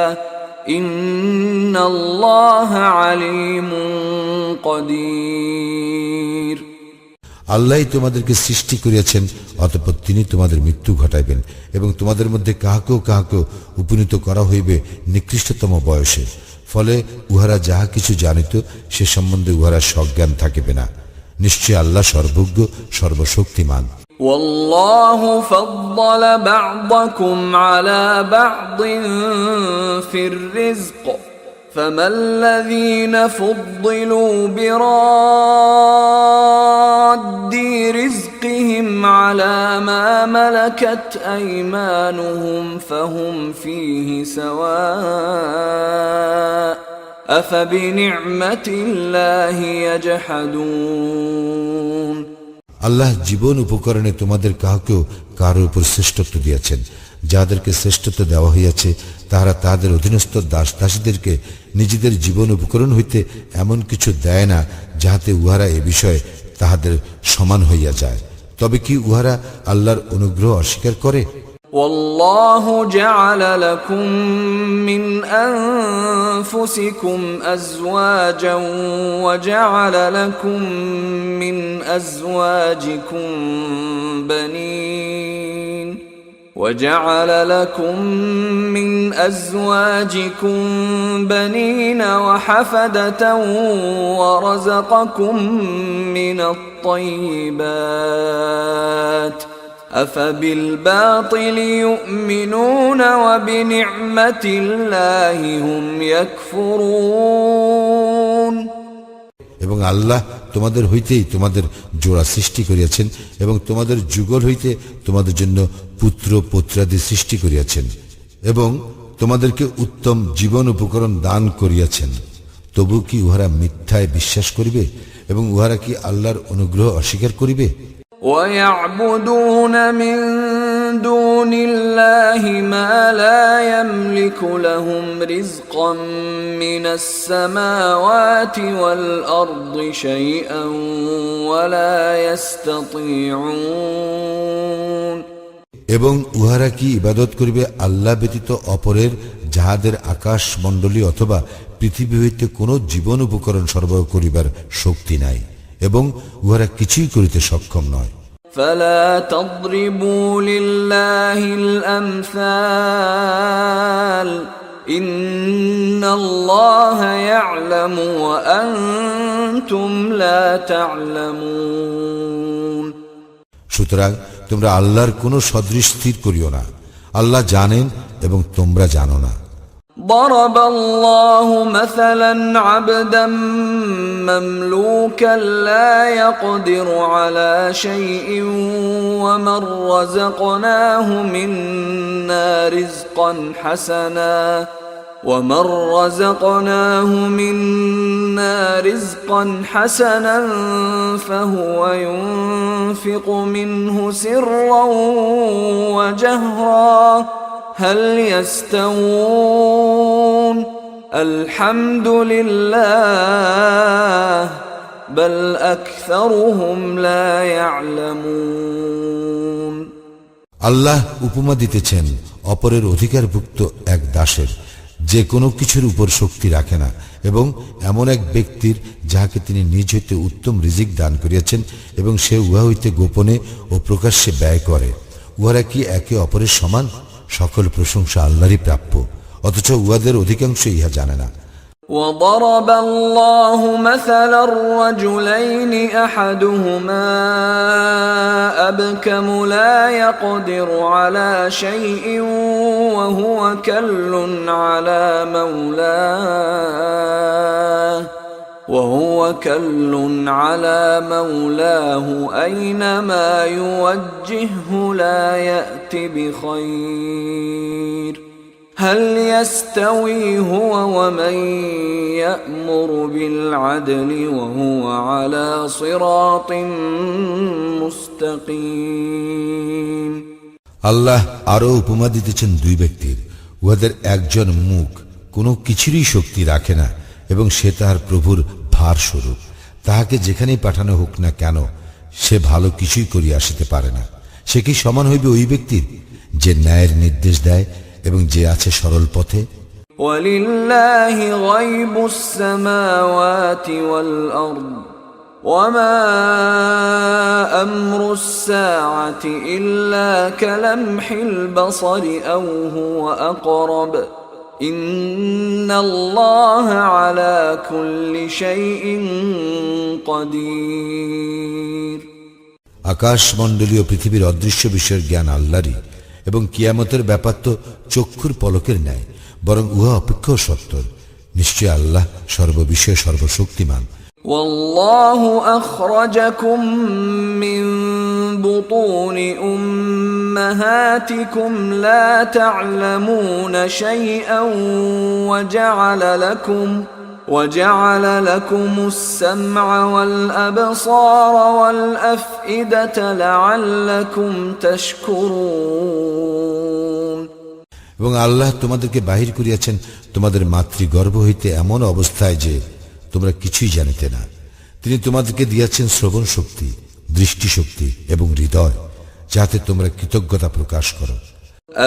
إن الله عليم قدير। আল্লাহই তোমাদেরকে সৃষ্টি করিয়াছেন, অতঃপর তিনি তোমাদের মৃত্যু ঘটাইবেন এবং তোমাদের মধ্যে কাহাকেও কাহাকেও উপনীত করা হইবে নিকৃষ্টতম বয়সে। ফলে উহারা যাহা কিছু জানিত সে সম্বন্ধে উহারা সজ্ঞান থাকিবে না। নিশ্চয় আল্লাহ সর্বজ্ঞ সর্বশক্তিমান। والله فضل بعضكم على بعض في الرزق فما الذين فضلوا براد رزقهم على ما ملكت أيمانهم فهم فيه سواء أفبنعمة الله يجحدون। আল্লাহ জীবন উপকরণে তোমাদের কাহাকেও কারো উপর শ্রেষ্ঠত্ব দিয়েছেন। যাদেরকে শ্রেষ্ঠত্ব দেওয়া হইয়াছে তাহারা তাহাদের অধীনস্থ দাস দাসীদেরকে নিজেদের জীবন উপকরণ হইতে এমন কিছু দেয় না যাহাতে উহারা এ বিষয়ে তাহাদের সমান হইয়া যায়। তবে কি উহারা আল্লাহর অনুগ্রহ অস্বীকার করে? والله جعل لكم من أنفسكم أزواجا وجعل لكم من أزواجكم بنين وحفدة ورزقكم من الطيبات أفبالباطل يؤمنون وبنعمة الله هم يكفرون। এবং আল্লাহ তোমাদের হইতেই তোমাদের জোড়া সৃষ্টি করিয়াছেন এবং তোমাদের যুগল হইতে তোমাদের জন্য পুত্র পৌত্রাদি সৃষ্টি করিয়াছেন এবং তোমাদেরকে উত্তম জীবন উপকরণ দান করিয়াছেন। তবু কি উহারা মিথ্যায় বিশ্বাস করিবে এবং উহারা কি আল্লাহর অনুগ্রহ অস্বীকার করিবে? ويعبدون من دون الله ما لا يملك لهم رزقا من السماوات والأرض شيئا ولا يستطيعون। এবং উহারা কি ইবাদত করিবে আল্লাহ ব্যতীত অপরের, যাহাদের আকাশ মণ্ডলী অথবা পৃথিবী হইতে কোনো জীবন উপকরণ সরবরাহ করিবার শক্তি নাই এবং উহারা কিছুই করিতে সক্ষম নয়। فلا تضربوا لله الأمثال إن الله يعلم وأنتم لا تعلمون। সুতরাং তোমরা আল্লাহর কোনো সদৃশ স্থির করিও না, আল্লাহ জানেন এবং তোমরা জানো না। ضرب الله مثلا عبدا مملوكا لا يقدر على شيء ومن رزقناه منا رزقا حسنا فهو ينفق منه سرا وجهرا هل يستوون الحمد لله بل أكثرهم لا يعلمون। আল্লাহ উপমা দিতেছেন অপরের অধিকারভুক্ত এক দাসের, যে কোনো কিছুর উপর শক্তি রাখে না, এবং এমন এক ব্যক্তির যাহাকে তিনি নিজ হইতে উত্তম রিজিক দান করিয়াছেন এবং সে উহা হইতে গোপনে ও প্রকাশ্যে ব্যয় করে। উহারা কি একে অপরের সমান? সকল প্রশংসা আল্লাহরই প্রাপ্য, অথচ উহাদের অধিকাংশ ইহা জানে না। وضرب الله مثلا الرجلين أحدهما أبكم لا يقدر على شيء وهو كل على مولاه أينما يوجهه لا يأت بخير هل يستوي هو ومن يأمر بالعدل وهو على صراط مستقيم। আল্লাহ আরো উপমা দিতেছেন দুই ব্যক্তির, উহাদের একজন মুখ কোনো কিছুরই শক্তি রাখে না এবং সে তাহার প্রভুর ভার স্বরূপ। তাহাকে যেখানেই পাঠানো হোক না কেন সে ভালো কিছুই করিয়া আসিতে পারে না। সে কি সমান হইবে ওই ব্যক্তির যে ন্যায়ের নির্দেশ দেয় এবং যে আছে সরল পথে? وَلِلَّهِ غَيْبُ السَّمَاوَاتِ وَالْأَرْضِ وَمَا أَمْرُ السَّاعَةِ إِلَّا كَلَمْحِ الْبَصَرِ أَوْ هُوَ أَقْرَبُ إِنَّ اللَّهَ عَلَى كُلِّ شَيْءٍ قَدِيرٌ। আকাশমণ্ডলীয় পৃথিবীর অদৃশ্য বিষয়ের জ্ঞান আল্লাহরই, এবং কিয়ামতের ব্যাপার তো চক্ষুর পলকের ন্যায়, বরং উহা অপেক্ষাও সত্তর। নিশ্চয় আল্লাহ সর্ববিষয়ে সর্বশক্তিমান। والله أخرجكم من بطون أمهاتكم لا تعلمون شيئا وجعل لكم السمع والأبصار والأفئدة لعلكم تشكرون। এবং আল্লাহ তোমাদেরকে বাহির করিয়াছেন তোমাদের মাতৃগর্ভ হইতে এমন অবস্থায় যে তোমরা কিছুই জানিতে না। তিনি তোমাদেরকে দিয়াছেন শ্রবণ শক্তি, দৃষ্টি শক্তি এবং হৃদয়, যাতে তোমরা কৃতজ্ঞতা প্রকাশ করো।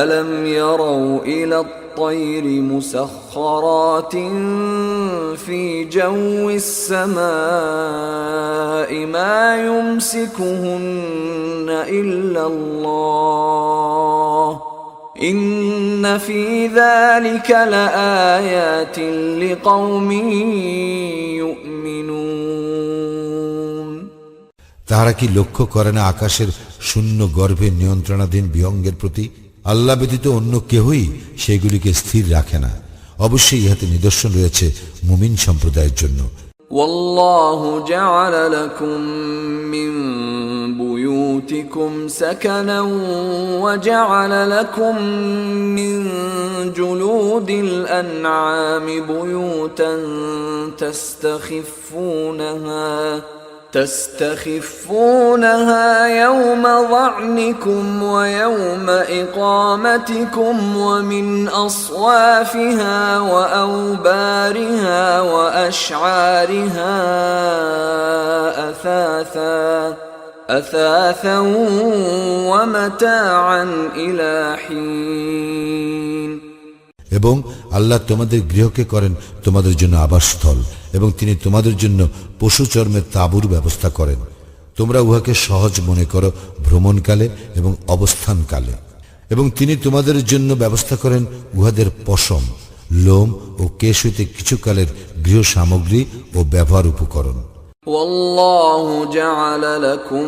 ألم يروا إلى الطير مسخرات في جو السماء ما يمسكهن إلا الله إن في ذلك لآيات لقوم يؤمنون। তাহারা কি লক্ষ্য করে না আকাশের শূন্য গর্ভে নিয়ন্ত্রণাধীন বিহঙ্গের প্রতি? আল্লাহ ব্যতীত অন্য কেহই সেগুলিকে স্থির রাখে না। অবশ্যই ইহাতে নিদর্শন রয়েছে মুমিন সম্প্রদায়ের জন্য। والله جعل لكم من بيوتكم سكنا وجعل لكم من جلود الأنعام بيوتا تستخفونها يوم ظعنكم ويوم إقامتكم ومن أصوافها وأوبارها وأشعارها أثاثا ومتاعا إلى حين। এবং আল্লাহ তোমাদের গৃহকে করেন তোমাদের জন্য আবাসস্থল, এবং তিনি তোমাদের জন্য পশু চর্মের তাঁবুর ব্যবস্থা করেন। তোমরা উহাকে সহজ মনে করো ভ্রমণকালে এবং অবস্থানকালে, এবং তিনি তোমাদের জন্য ব্যবস্থা করেন উহাদের পশম, লোম ও কেশ হইতে কিছুকালের গৃহ সামগ্রী ও ব্যবহার উপকরণ। والله جعل لكم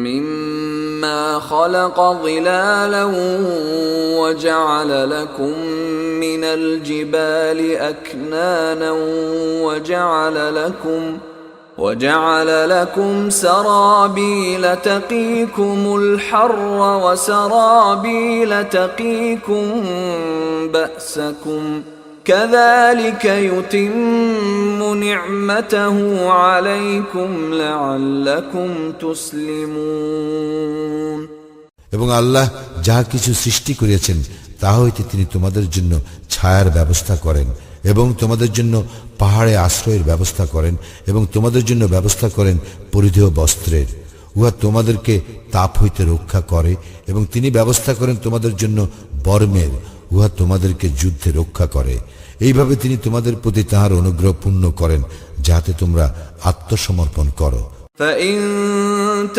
مما خلق ظلالا وجعل لكم من الجبال أكنانا وجعل لكم سرابيل تقيكم الحر وسرابيل تقيكم بأسكم كذلك يتم نعمته عليكم لعلكم تسلمون। এবং আল্লাহ যাহা কিছু সৃষ্টি করিয়াছেন তাহা হইতে তিনি তোমাদের জন্য ছায়ার ব্যবস্থা করেন, এবং তোমাদের জন্য পাহাড়ে আশ্রয়ের ব্যবস্থা করেন, এবং তোমাদের জন্য ব্যবস্থা করেন পরিধেয় বস্ত্রের। উহা তোমাদেরকে তাপ হইতে রক্ষা করে, এবং তিনি ব্যবস্থা করেন তোমাদের জন্য বর্মের। উহা তোমাদেরকে যুদ্ধে রক্ষা করে। এইভাবে তিনি তোমাদের প্রতি তাহার অনুগ্রহ পূর্ণ করেন যাতে তোমরা আত্মসমর্পণ করো। فإن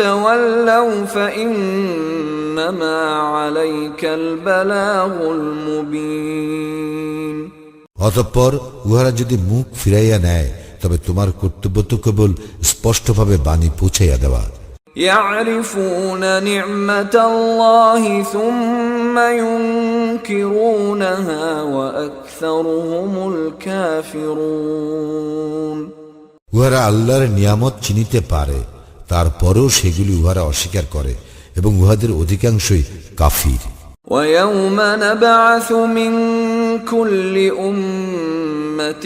تولوا فإنما عليك البلاغ المبين। অতঃপর উহারা যদি মুখ ফিরাইয়া নেয় তবে তোমার কর্তব্য তো কেবল স্পষ্টভাবে বাণী পৌঁছাইয়া দেওয়া। يعرفون نعمة الله ثم ينكرونها وأكثرهم الكافرون। উহারা আল্লাহর নিয়ামত চিনিতে পারে, তারপরেও সেগুলি উহারা অস্বীকার করে, এবং উহাদের অধিকাংশই কাফির। ويوم نبعث من كل أمة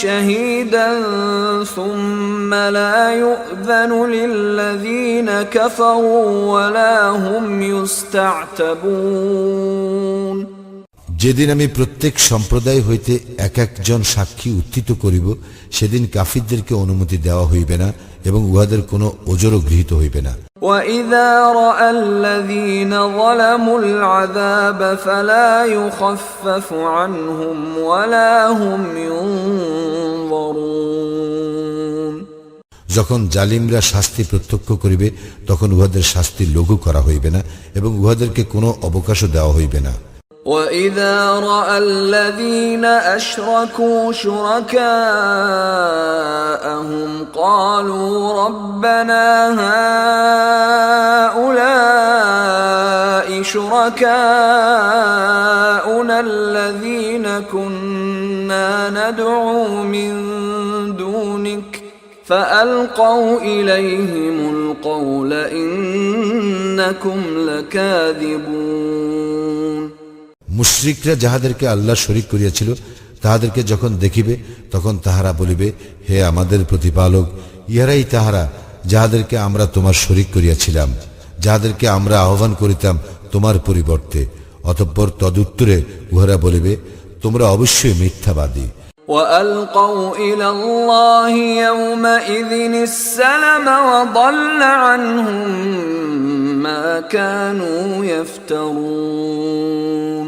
شهيدا ثم لا يؤذن للذين كفروا ولا هم يستعتبون। যেদিন আমি প্রত্যেক সম্প্রদায় হইতে এক একজন সাক্ষী উত্থিত করিব, সেদিন কাফিরদেরকে অনুমতি দেওয়া হইবে না এবং উহাদের কোনো ওজরও গৃহীত হইবে না। وَإِذَا رَأَى الَّذِينَ ظَلَمُوا الْعَذَابَ فَلَا يُخَفَّفُ عَنْهُمْ وَلَا هُمْ يُنظَرُونَ। যখন জালিমরা শাস্তি প্রত্যক্ষ করিবে, তখন উহাদের শাস্তি লঘু করা হইবে না এবং উহাদেরকে কোনো অবকাশও দেওয়া হইবে না। وَإِذَا رَأَى الَّذِينَ أَشْرَكُوا شُرَكَاءَهُمْ قَالُوا رَبَّنَا هَؤُلَاءِ شُرَكَاؤُنَا الَّذِينَ كُنَّا نَدْعُو مِن دُونِكَ فَأَلْقَوْا إِلَيْهِمُ الْقَوْلَ إِنَّكُمْ لَكَاذِبُونَ। মুশরিকরা যাহাদেরকে আল্লাহ শরীক করিয়াছিল, তাহাদেরকে যখন দেখিবে, তখন তাহারা বলিবে, হে আমাদের প্রতিপালক, ইহারাই তাহারা যাহাদেরকে আমরা তোমার শরীক করিয়াছিলাম, যাহাদেরকে আমরা আহ্বান করিতাম তোমার পরিবর্তে। অতঃপর তদুত্তরে উহারা বলিবে, তোমরা অবশ্যই মিথ্যাবাদী। وَأَلْقَوْا إِلَى اللَّهِ يَوْمَئِذٍ السَّلَمَ وَضَلَّ عَنْهُمْ مَا كَانُوا يَفْتَرُونَ।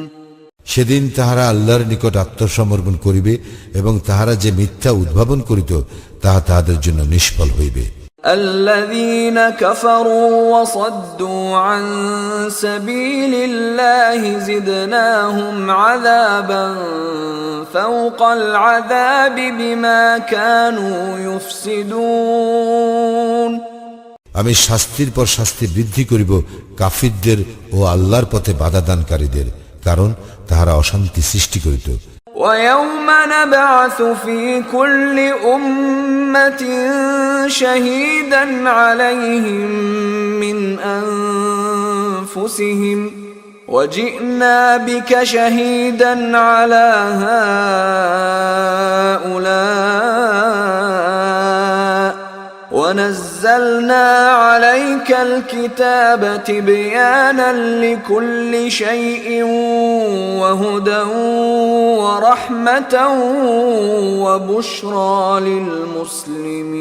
সেদিন তাহারা আল্লাহর নিকট আত্মসমর্পণ করিবে এবং তাহারা যে মিথ্যা উদ্ভাবন করিত, তাহা তাহাদের জন্য নিষ্ফল হইবে। الذين كفروا وصدوا عن سبيل الله زدناهم عذابا فوق العذاب بما كانوا يفسدون। আমি শাস্তির পর শাস্তি বৃদ্ধি করিব কাফিরদের ও আল্লাহর পথে বাধা দানকারীদের, কারণ তাহারা অশান্তি সৃষ্টি করিত। وَيَوْمَ نَبْعَثُ فِي كُلِّ أُمَّةٍ شَهِيدًا عَلَيْهِمْ مِنْ أَنفُسِهِمْ وَجِئْنَا بِكَ شَهِيدًا عَلَى هَؤُلَاءِ وَنَزَّلْنَا عَلَيْكَ الْكِتَابَ تِبْيَانًا لِكُلِّ شَيْءٍ وَهُدًى وَرَحْمَةً وَبُشْرَى لِلْمُسْلِمِينَ।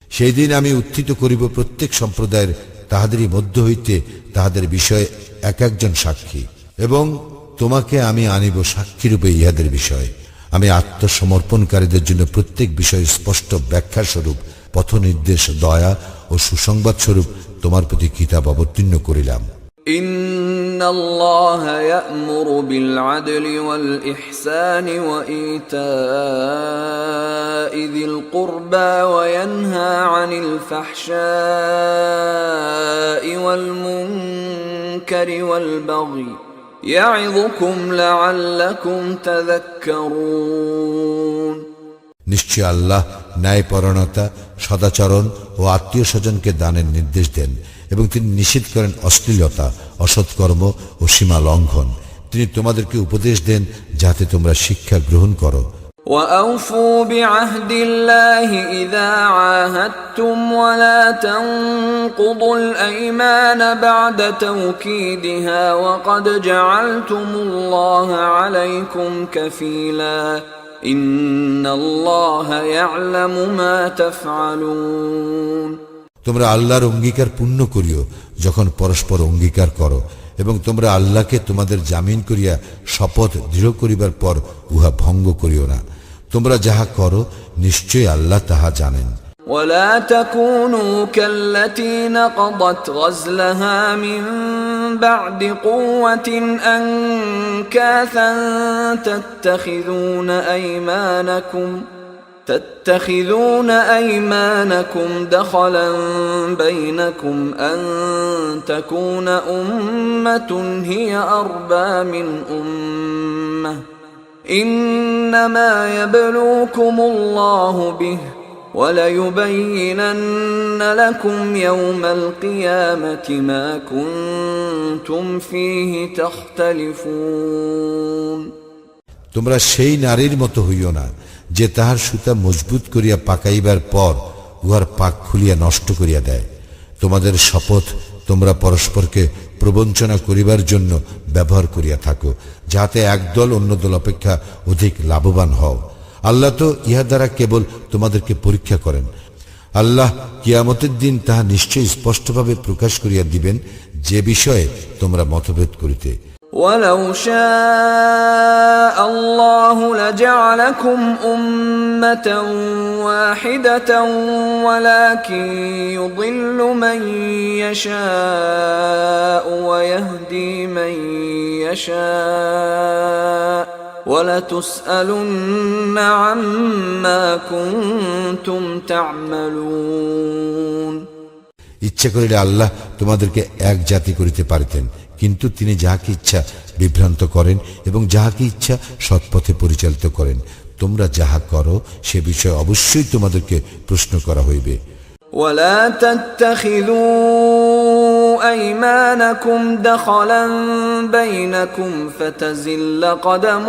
সেই দিন আমি উত্থিত করিব প্রত্যেক সম্প্রদায়ের তাহাদেরই মধ্য হইতে তাহাদের বিষয়ে এক একজন সাক্ষী, এবং তোমাকে আমি আনিব সাক্ষীরূপে ইহাদের বিষয়ে। আমি আত্মসমর্পণকারীদের জন্য প্রত্যেক বিষয়ে স্পষ্ট ব্যাখ্যা স্বরূপ পথ নির্দেশ, দয়া ও সুসংবাদ স্বরূপ তোমার প্রতি কিতাব অবতীর্ণ করিলাম। ইন্নাল্লাহা ইয়া'মুরু বিল আদলি ওয়াল ইহসানি ওয়া ইতা'i যিল কুরবা ওয়া ইয়ানহা আনিল ফাহশা'i ওয়াল মুনকারি ওয়াল বাগই يَعِظُكُمْ لَعَلَّكُمْ تَذَكَّرُونَ। নিশ্চয় আল্লাহ ন্যায়পরায়ণতা, সদাচরণ ও আত্মীয় স্বজনকে দানের নির্দেশ দেন এবং তিনি নিষেধ করেন অশ্লীলতা, অসৎকর্ম ও সীমা লঙ্ঘন। তিনি তোমাদেরকে উপদেশ দেন যাতে তোমরা শিক্ষা গ্রহণ করো। وَأَوْفُوا بِعَهْدِ اللَّهِ إِذَا عَاهَدتُّمْ وَلَا تَنقُضُوا الْأَيْمَانَ بَعْدَ تَوْكِيدِهَا وَقَدْ جَعَلْتُمُ اللَّهَ عَلَيْكُمْ كَفِيلًا إِنَّ اللَّهَ يَعْلَمُ مَا تَفْعَلُونَ। তোমরা আল্লাহর অঙ্গীকার পূর্ণ করিও যখন পরস্পর অঙ্গীকার করো, এবং তোমরা আল্লাহকে তোমাদের জামিন করিয়া শপথ দৃঢ় করিবার পর উহা ভঙ্গ করিও না। তোমরা যাহা করো নিশ্চয়ই আল্লাহ তাহা জানেন। ولا تكونوا كالتي نقضت غزلها من بعد قوة أنكاثا تتخذون أيمانكم دخلا بينكم أن تكون أمة هي أربى من أمة إنما يبلوكم الله به وَلَيُبَيِّنَنَّ لَكُمْ يَوْمَ الْقِيَامَةِ مَا كُنْتُمْ فِيهِ تَخْتَلِفُونَ। তোমরা সেই নারীর মতো হইও না যে তাহার সুতা মজবুত করিয়া পাকাইবার পর উহার পাক খুলিয়া নষ্ট করিয়া দেয়। তোমাদের শপথ তোমরা পরস্পরকে প্রবঞ্চনা করিবার জন্য ব্যবহার করিয়া থাকো, যাহাতে একদল অন্য দল অপেক্ষা অধিক লাভবান হও। আল্লাহ তো ইহা দ্বারা কেবল তোমাদেরকে পরীক্ষা করেন। আল্লাহ কিয়ামতের দিন তাহা নিশ্চয়ই স্পষ্টভাবে প্রকাশ করিয়া দিবেন, যে বিষয়ে তোমরা মতভেদ করিতে। وَلَوْ شَاءَ اللَّهُ لَجَعَلَكُمْ أُمَّةً وَاحِدَةً وَلَكِنْ يُضِلُّ مَنْ يَشَاءُ وَيَهْدِي مَنْ يَشَاءُ وَلَتُسْأَلُنَّ عَمَّا كُنْتُمْ تَعْمَلُونَ। ইচ্ছা করিলে আল্লাহ তোমাদেরকে এক জাতি করিতে পারিতেন, কিন্তু তিনি যাহাকে ইচ্ছা বিভ্রান্ত করেন এবং যাহাকে ইচ্ছা সৎপথে পরিচালিত করেন। তোমরা যাহা করো সে বিষয়ে অবশ্যই তোমাদেরকে প্রশ্ন করা হইবে। ولا تتخذوا أيمانكم دخلا بينكم فتزل قدم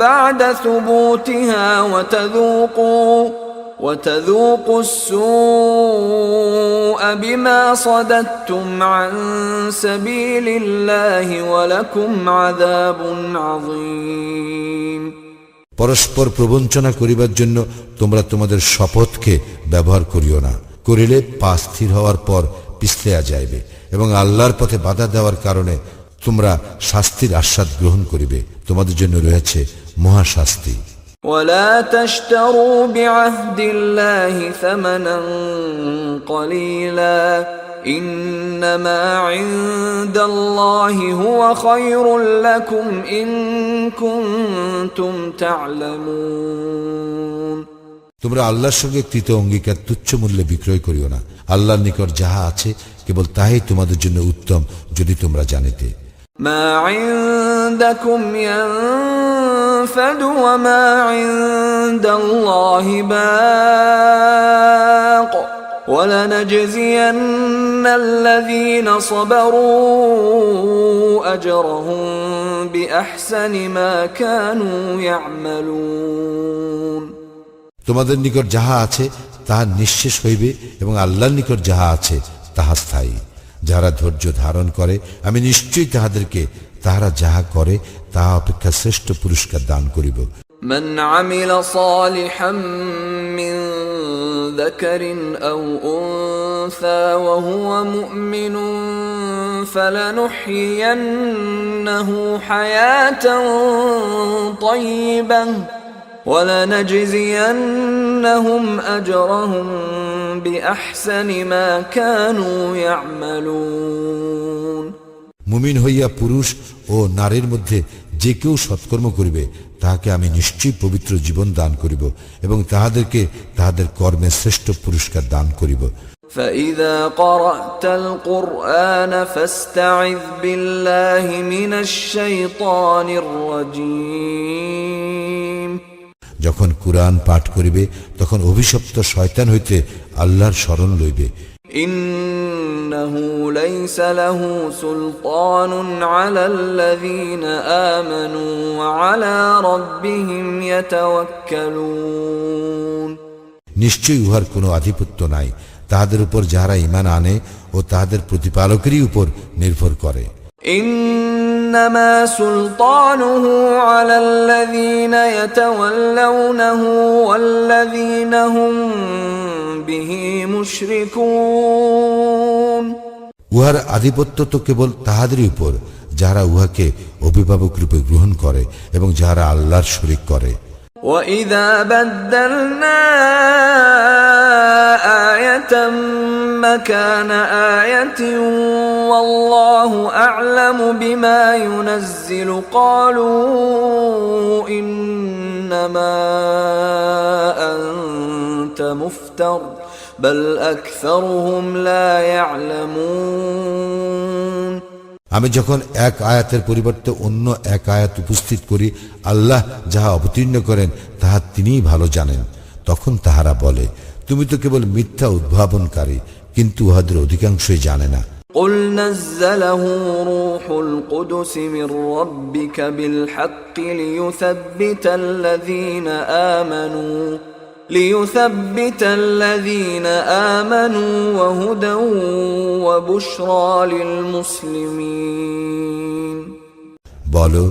بعد ثبوتها وتذوقوا السوء بما صددتم عن سبيل الله ولكم عذاب عظيم। পরস্পর প্রবঞ্চনা করিবার জন্য তোমরা তোমাদের শপথকে ব্যবহার করিও না, করিলে পা স্থির হওয়ার পর পিছলিয়া যাইবে এবং আল্লাহর পথে বাধা দেওয়ার কারণে তোমরা শাস্তির আস্বাদ গ্রহণ করিবে। তোমাদের জন্য রয়েছে মহাশাস্তি। ولا تشتروا بعهد الله ثمنا قليلا إنما عند الله هو خير لكم إن كنتم تعلمون। তোমরা আল্লাহর সঙ্গে কৃত অঙ্গীকার তুচ্ছ মূল্যে বিক্রয় করিও না। আল্লাহর নিকট যাহা আছে কেবল তাহাই তোমাদের জন্য উত্তম, যদি তোমরা জানিতে। ما عندكم ينفد وما عند الله باق ولنجزين الذين صبروا أجرهم بأحسن ما كانوا يعملون। তোমাদের নিকট যাহা আছে তাহা নিঃশেষ হইবে এবং আল্লাহর নিকট যাহা আছে তাহা স্থায়ী। যারা ধৈর্য ধারণ করে আমি নিশ্চয়ই তাহাদেরকে তাহারা যাহা করে তাহা অপেক্ষা শ্রেষ্ঠ পুরস্কার দান করিব। من عمل صالحا من ذكر أو أنثى وهو مؤمن فلنحيينه حياة طيبة ولنجزينهم أجرهم بأحسن ما كانوا يعملون। মুমিন হইয়া পুরুষ ও নারীর মধ্যে যে কেউ সৎকর্ম করিবে তাহাকে আমি নিশ্চয়ই পবিত্র জীবন দান করিব এবং তাহাদেরকে তাহাদের কর্মে শ্রেষ্ঠ পুরস্কার দান করিব। فإذا قرأت القرآن فاستعذ بالله من الشيطان الرجيم। যখন কুরআন পাঠ করিবে তখন অভিশপ্ত শয়তান হইতে আল্লাহর শরণ লইবে। إنه ليس له سلطان على الذين آمنوا وعلى ربهم يتوكلون। নিশ্চয়ই উহার কোনো আধিপত্য নাই তাহাদের উপর যাহারা ঈমান আনে ও তাহাদের প্রতিপালকেরই উপর নির্ভর করে। إنما سلطانه على الذين يتولونه والذين هم به مشركون। উহার আধিপত্য তো কেবল তাহাদেরই উপর যাহারা উহাকে অভিভাবক রূপে গ্রহণ করে এবং যাহারা আল্লাহর শরীক করে। وَإِذَا بَدَّلْنَا آيَةً مَكَانَ آيَةٍ وَاللَّهُ أَعْلَمُ بِمَا يُنَزِّلُ قَالُوا إِنَّمَا أَنْتَ مُفْتَرٍ بَلْ أَكْثَرُهُمْ لَا يَعْلَمُونَ। আমি যখন এক আয়াতের পরিবর্তে অন্য এক আয়াত উপস্থিত করি, আল্লাহ যাহা অবতীর্ণ করেন তাহা তিনিই ভালো জানেন। তখন তাহারা বলে, তুমি তো কেবল মিথ্যা উদ্ভাবনকারী, কিন্তু উহাদের অধিকাংশই জানে না। قُلْ نَزَّلَهُ رُوحُ الْقُدُسِ مِنْ رَبِّكَ بِالْحَقِّ ليثبت الذين آمنوا وهدى وبشرى للمسلمين বলো,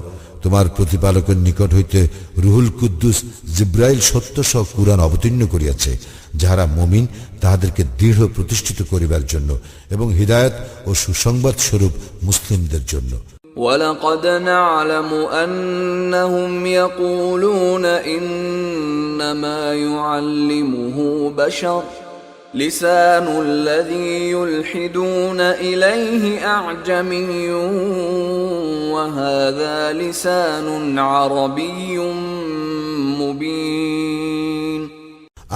তোমার প্রতিপালকের নিকট হইতে রুহুল কুদ্দুস জিব্রাইল সত্য সহ কুরআন অবতীর্ণ করিয়াছে, যাহারা মুমিন তাহাদেরকে দৃঢ় প্রতিষ্ঠিত করিবার জন্য এবং হিদায়াত ও সুসংবাদ স্বরূপ মুসলিমদের জন্য। وَلَقَدْ نَعْلَمُ أَنَّهُمْ يَقُولُونَ إِنَّمَا يُعَلِّمُهُ بَشَرٌ لِسَانُ الَّذِي يُلْحِدُونَ إِلَيْهِ أَعْجَمِيٌّ وَهَذَا لِسَانٌ عَرَبِيٌّ مُبِينٌ।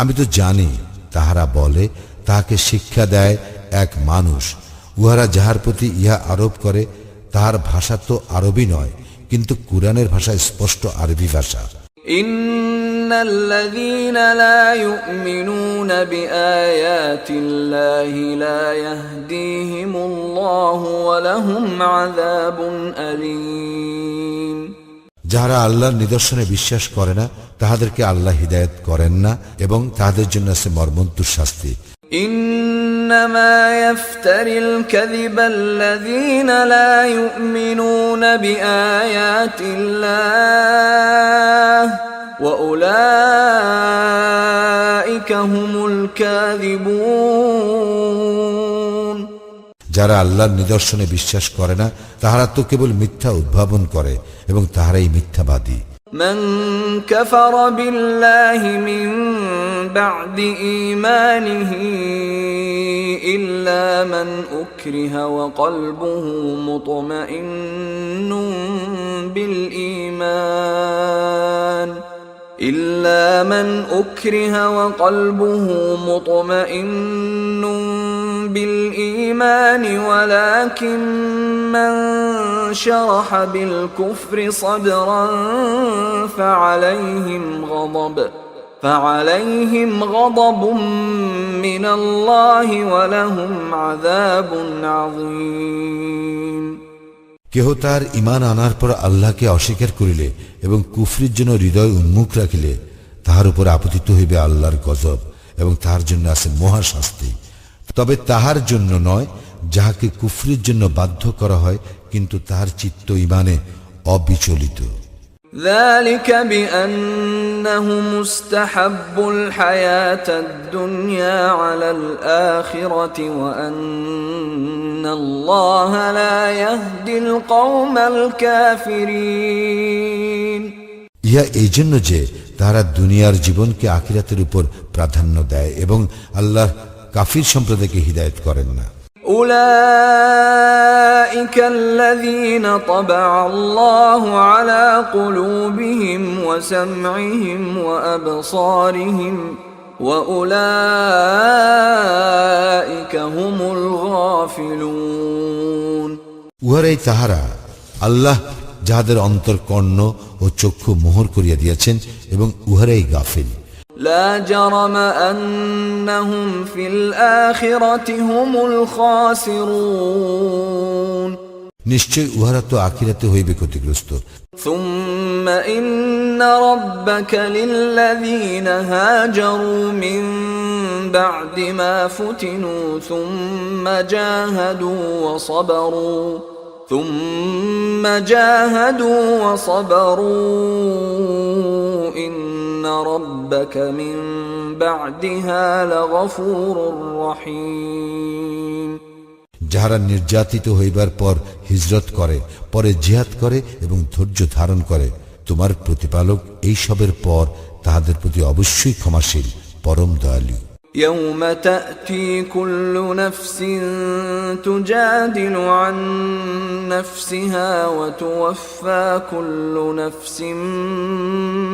আমি তো জানি তাহারা বলে তাহাকে শিক্ষা দেয় এক মানুষ, উহারা যাহার প্রতি ইহা আরোপ করে তাহার ভাষা তো আরবি নয়, কিন্তু কুরআনের ভাষা স্পষ্ট আরবি ভাষা। ইন্নাল্লাযীনা লা ইউমিনুনা বিআয়াতিল্লাহি লা ইয়াহদিহিমুল্লাহু ওয়া লাহুম আযাবুন আলীম। যাহারা আল্লাহর নিদর্শনে বিশ্বাস করে না তাহাদেরকে আল্লাহ হিদায়াত করেন না এবং তাহাদের জন্য আছে মর্মন্তুদ শাস্তি। إنما يفتري الكذب الذين لا يؤمنون بآيات الله وأولئك هم الكاذبون। যারা আল্লাহর নিদর্শনে বিশ্বাস করে না তাহারা তো কেবল মিথ্যা উদ্ভাবন করে এবং তাহারাই মিথ্যাবাদী। من كفر بالله من بعد إيمانه إلا من أكره وقلبه مطمئن بالإيمان ولكن من شرح بالكفر صدرا فعليهم غضب من الله ولهم عذاب عظيم। কেহ তার ঈমান আনার পর আল্লাহকে অস্বীকার করিলে এবং কুফরির জন্য হৃদয় উন্মুখ রাখিলে তাহার উপর আপতিত হইবে আল্লাহর গজব এবং তাহার জন্য আছে মহা শাস্তি। তবে তাহার জন্য নয় যাহাকে কুফরির জন্য বাধ্য করা হয় কিন্তু তাহার চিত্ত ঈমানে অবিচলিত। ذلك بأنهم استحبوا الحياة الدنيا على الآخرة وأن الله لا يهدي القوم الكافرين। ইহা এই জন্য যে তারা দুনিয়ার জীবনকে আখিরাতের উপর প্রাধান্য দেয় এবং আল্লাহ কাফির সম্প্রদায়কে হিদায়াত করেন না। أولئك الذين طبع الله على قلوبهم وسمعهم وأبصارهم وأولئك هم الغافلون। উহারাই তাহারা আল্লাহ যাহাদের অন্তর কর্ণ ও চক্ষু মোহর করিয়া দিয়েছেন এবং উহারাই গাফিল। لا جرم أنهم في الآخرة هم الخاسرون। নিশ্চয় উহারা তো আখিরাতে হইবে ক্ষতিগ্রস্ত। ثم إن ربك للذين هاجروا من بعد ما فتنوا ثم جاهدوا وصبروا إن ربك من بعدها لغفور رحيم। যাহারা নির্যাতিত হইবার পর হিজরত করে, পরে জিহাদ করে এবং ধৈর্য ধারণ করে, তোমার প্রতিপালক এই সবের পর তাহাদের প্রতি অবশ্যই ক্ষমাশীল, পরম দয়ালু। يوم تأتي كل نفس تجادل عن نفسها وتوفى كل نفس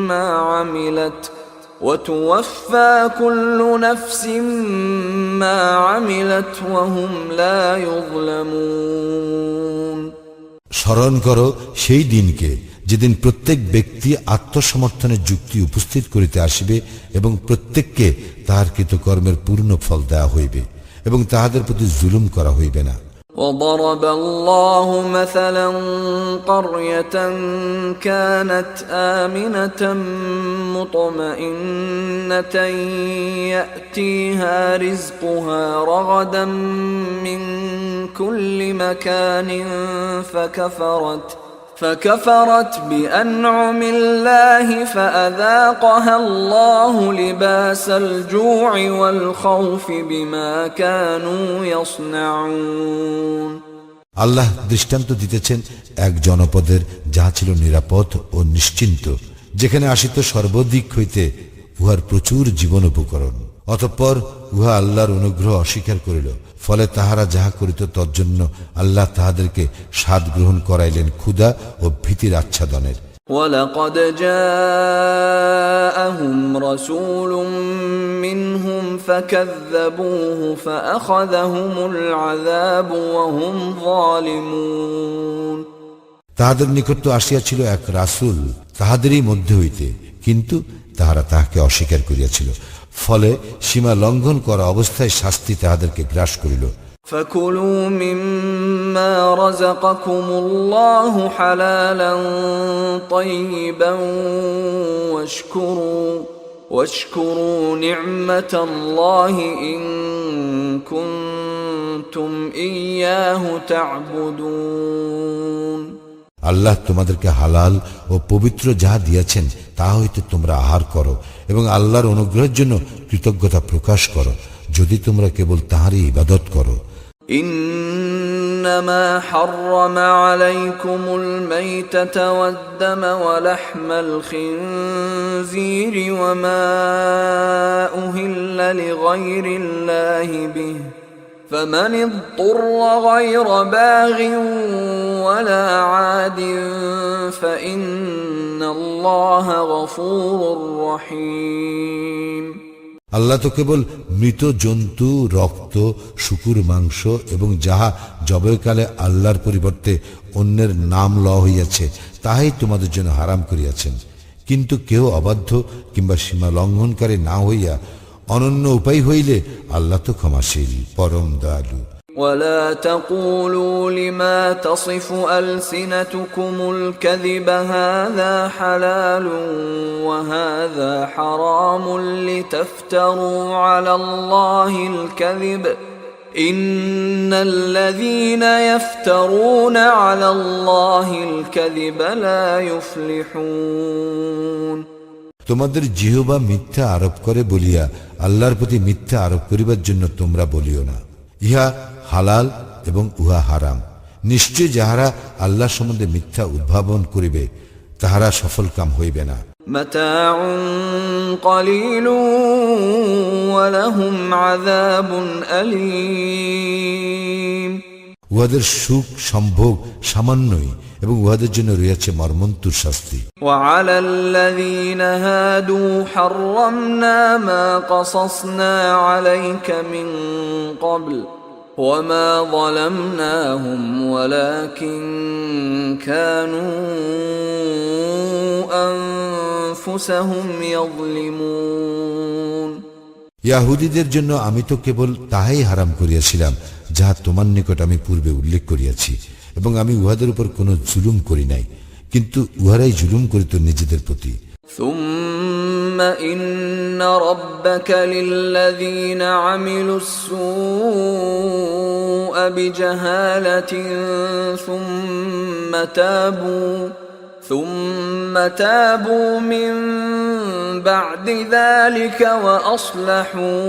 ما عملت وهم لا يظلمون। স্মরণ করো সেই দিনকে যেদিন প্রত্যেক ব্যক্তি আত্মসমর্থনের যুক্তি উপস্থিত করিতে আসিবে এবং প্রত্যেককে তাহার কৃতকর্মের পূর্ণ ফল দেওয়া হইবে এবং তাহাদের প্রতি জুলুম করা হইবে না। وضرب الله مثلا قرية كانت آمنة مطمئنة يأتيها رزقها رغدا من كل مكان فكفرت بأنعم الله فأذاقها الله لباس الجوع والخوف بما كانوا يصنعون আল্লাহ দৃষ্টান্ত দিতেছেন এক জনপদের যাহা ছিল নিরাপদ ও নিশ্চিন্ত, যেখানে আসিত সর্বদিক হইতে উহার প্রচুর জীবন উপকরণ। অতঃপর উহা আল্লাহর অনুগ্রহ অস্বীকার করিল, ফলে তাহারা যাহা করিত তজ্জন্য আল্লাহ তাহাদেরকে স্বাদ গ্রহণ করাইলেন ক্ষুধা ও ভীতির আচ্ছাদনের। وَلَقَدْ جَاءَهُمْ رَسُولٌ مِّنْهُمْ فَكَذَّبُوهُ فَأَخَذَهُمُ الْعَذَابُ وَهُمْ ظَالِمُونَ তাহাদের নিকট তো আসিয়াছিল এক রাসূল তাহাদেরই মধ্যে হইতে, কিন্তু তাহারা তাহাকে অস্বীকার করিয়াছিল, ফলে সীমা লঙ্ঘন করা অবস্থায় শাস্তি তাহাদেরকে গ্রাস করিল। فَكُلُوا مِمَّا رَزَقَكُمُ اللَّهُ حَلَالًا طَيِّبًا وَاشْكُرُوا نِعْمَةَ اللَّهِ إِن كُنتُمْ إِيَّاهُ تَعْبُدُونَ আল্লাহ তোমাদেরকে হালাল ও পবিত্র যাহা দিয়েছেন তাহা হইতে তোমরা আহার করো এবং আল্লাহর অনুগ্রহের জন্য কৃতজ্ঞতা প্রকাশ করো, যদি তোমরা কেবল তাহারই ইবাদত করো। إنما حرم عليكم الميتة والدم ولحم الخنزير وما أهل لغير الله به فمن اضطر غير باغ ولا عاد فإن الله غفور رحيم আল্লাহ তো কেবল মৃত জন্তু, রক্ত, শুকুর মাংস এবং যাহা জবাইকালে আল্লাহর পরিবর্তে অন্যের নাম লওয়া হইয়াছে তাহাই তোমাদের জন্য হারাম করিয়াছেন, কিন্তু কেউ অবাধ্য কিংবা সীমা লঙ্ঘনকারী না হইয়া অনন্য উপায় হইলে আল্লাহ তো ক্ষমাশীল, পরম দয়ালু। ولا تقولوا لما تصف ألسنتكم الكذب هذا حلال وهذا حرام لتفتروا على الله الكذب إن الذين يفترون على الله الكذب لا يفلحون তোমাদের জিহ্বা মিথ্যা আরোপ করে বলিয়া আল্লাহর প্রতি মিথ্যা আরোপ করিবার জন্য তোমরা বলিও না, ইহা হালাল এবং উহা হারাম। নিশ্চয় যাহারা আল্লাহ সম্বন্ধে মিথ্যা উদ্ভাবন করিবে তাহারা সফল কাম হইবে না। متاع قليل ولهم عذاب أليم উহাদের সুখ সম্ভোগ সামান্যই এবং উহাদের জন্য রয়েছে মর্মন্তুর শাস্তি। وعلى الذين هادوا حرمنا ما قصصنا عليك من قبل وما ظلمناهم ولكن كانوا أنفسهم يظلمون ইয়াহুদীদের জন্য আমি তো কেবল তাহাই হারাম করিয়াছিলাম যাহা তোমার নিকট আমি পূর্বে উল্লেখ করিয়াছি, এবং আমি উহাদের উপর কোনো জুলুম করি নাই, কিন্তু উহারাই জুলুম করিত নিজেদের প্রতি। ثم إن ربك للذين عملوا السوء بجهالة ثم تابوا من بعد ذلك وأصلحوا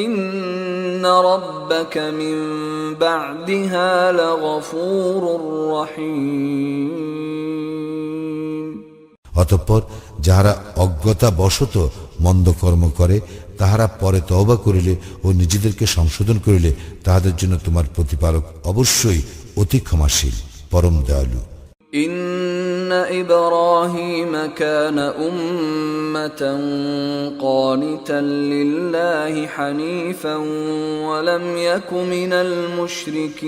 إن ربك من بعدها لغفور رحيم অতঃপর যাহারা অজ্ঞতা বশত মন্দ কর্ম করে তাহারা পরে তওবা করিলে ও নিজেদেরকে সংশোধন করিলে তাহাদের জন্য তোমার প্রতিপালক অবশ্যই অতি ক্ষমাশীল, পরম দয়ালু। إن إبراهيم كان أمة قانتا لله حنيفا ولم يك من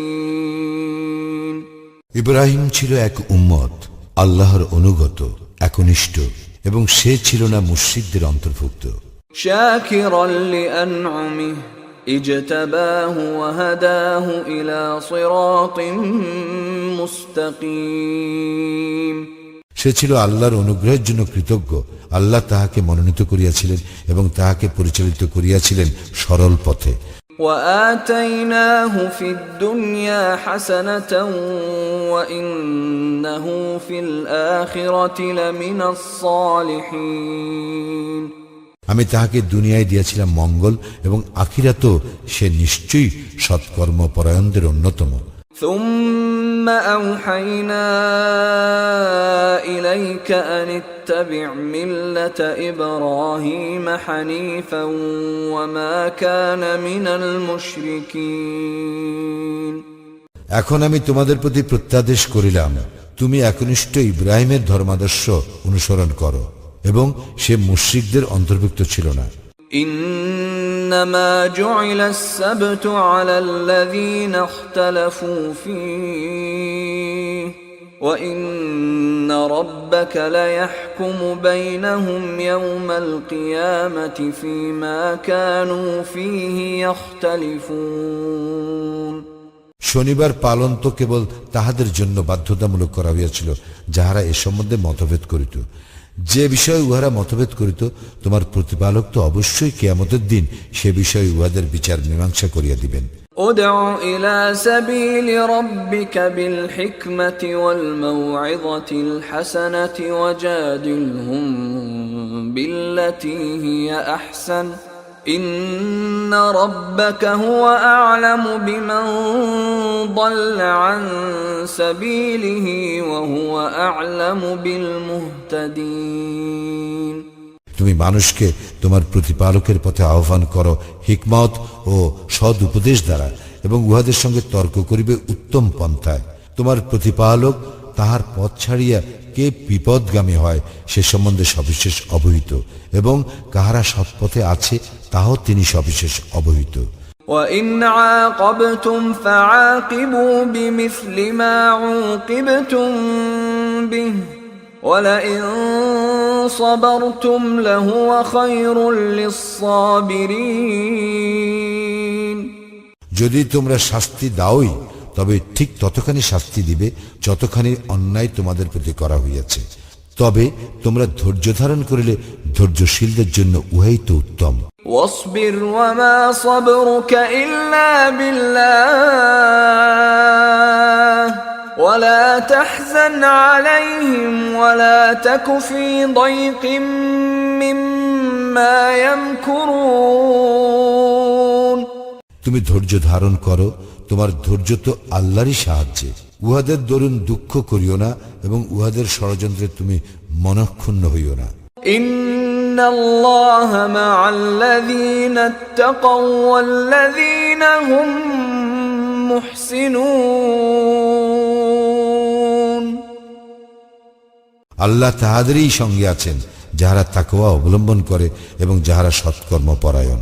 المشركين ইব্রাহিম ছিল এক উম্মত, আল্লাহর অনুগত, একনিষ্ঠ, এবং সে ছিল না মুশরিকদের অন্তর্ভুক্ত। شاكرا لأنعمه اجتباه وهداه إلى صراط مستقيم সে ছিল আল্লাহর অনুগ্রহের জন্য কৃতজ্ঞ। আল্লাহ তাহাকে মনোনীত করিয়াছিলেন এবং তাহাকে পরিচালিত করিয়াছিলেন সরল পথে। وآتيناه في الدنيا حسنة وإنه في الآخرة لمن الصالحين আমি তাহাকে দুনিয়ায় দিয়েছিলাম মঙ্গল এবং আখিরাতেও সে নিশ্চয়ই সৎকর্ম পরায়ণদের অন্যতম। ثم أوحينا إليك أن اتبع ملة إبراهيم حنيفا وما كان من المشركين এখন আমি তোমাদের প্রতি প্রত্যাদেশ করিলাম, তুমি একনিষ্ঠ ইব্রাহিমের ধর্মাদর্শ অনুসরণ করো এবং সে মুশরিকদের অন্তর্ভুক্ত ছিল না। إنما جعل السبت على الذين اختلفوا فيه وإن ربك ليحكم بينهم يوم القيامة فيما كانوا فيه يختلفون শনিবার পালন তো কেবল তাহাদের জন্য বাধ্যতামূলক করা হইয়াছিল যাহারা এ সম্বন্ধে মতভেদ করিত। যে বিষয়ে উহারা মতভেদ করিত, তোমার প্রতিপালক তো অবশ্যই কিয়ামতের দিন সে বিষয়ে উহাদের বিচার মীমাংসা করিয়া দিবেন। ادع إلى سبيل ربك بالحكمة والموعظة الحسنة وجادلهم بالتي هي أحسن إن ربك هو أعلم بمن ضل عن سبيله وهو أعلم بالمهتدين তুমি মানুষকে তোমার প্রতিপালকের পথে আহ্বান করো হিকমত ও সৎ উপদেশ দ্বারা এবং উহাদের সঙ্গে তর্ক করিবে উত্তম পন্থায়। তোমার প্রতিপালক তাহার পথ ছাড়িয়া কে বিপদগামী হয় সে সম্বন্ধে সবিশেষ অবহিত এবং কাহারা সৎপথে আছে তাহাও তিনি সবিশেষ অবহিত। وَإِنْ عَاقَبْتُمْ فَعَاقِبُوا بِمِثْلِ مَا عُوقِبْتُمْ بِهِ وَلَئِنْ صَبَرْتُمْ لَهُوَ خَيْرٌ لِلصَّابِرِينَ যদি তোমরা শাস্তি দাওই তবে ঠিক ততখানি শাস্তি দিবে যতখানি অন্যায় তোমাদের প্রতি করা হইয়াছে, তবে তোমরা ধৈর্য ধারণ করিলে ধৈর্যশীলদের জন্য উহাই তো উত্তম। واصبر وما صبرك إلا بالله ولا تحزن عليهم ولا تك في ضيق مما يمكرون তুমি ধৈর্য ধারণ করো, তোমার ধৈর্য তো আল্লাহরই সাহায্যে। উহাদের দরুন দুঃখ করিও না এবং উহাদের ষড়যন্ত্রে তুমি মনঃক্ষুণ্ণ হইও না। إن الله مع الذين اتقوا والذين هم محسنون আল্লাহ তাহাদেরই সঙ্গে আছেন যাহারা তাকওয়া অবলম্বন করে এবং যাহারা সৎকর্ম পরায়ণ।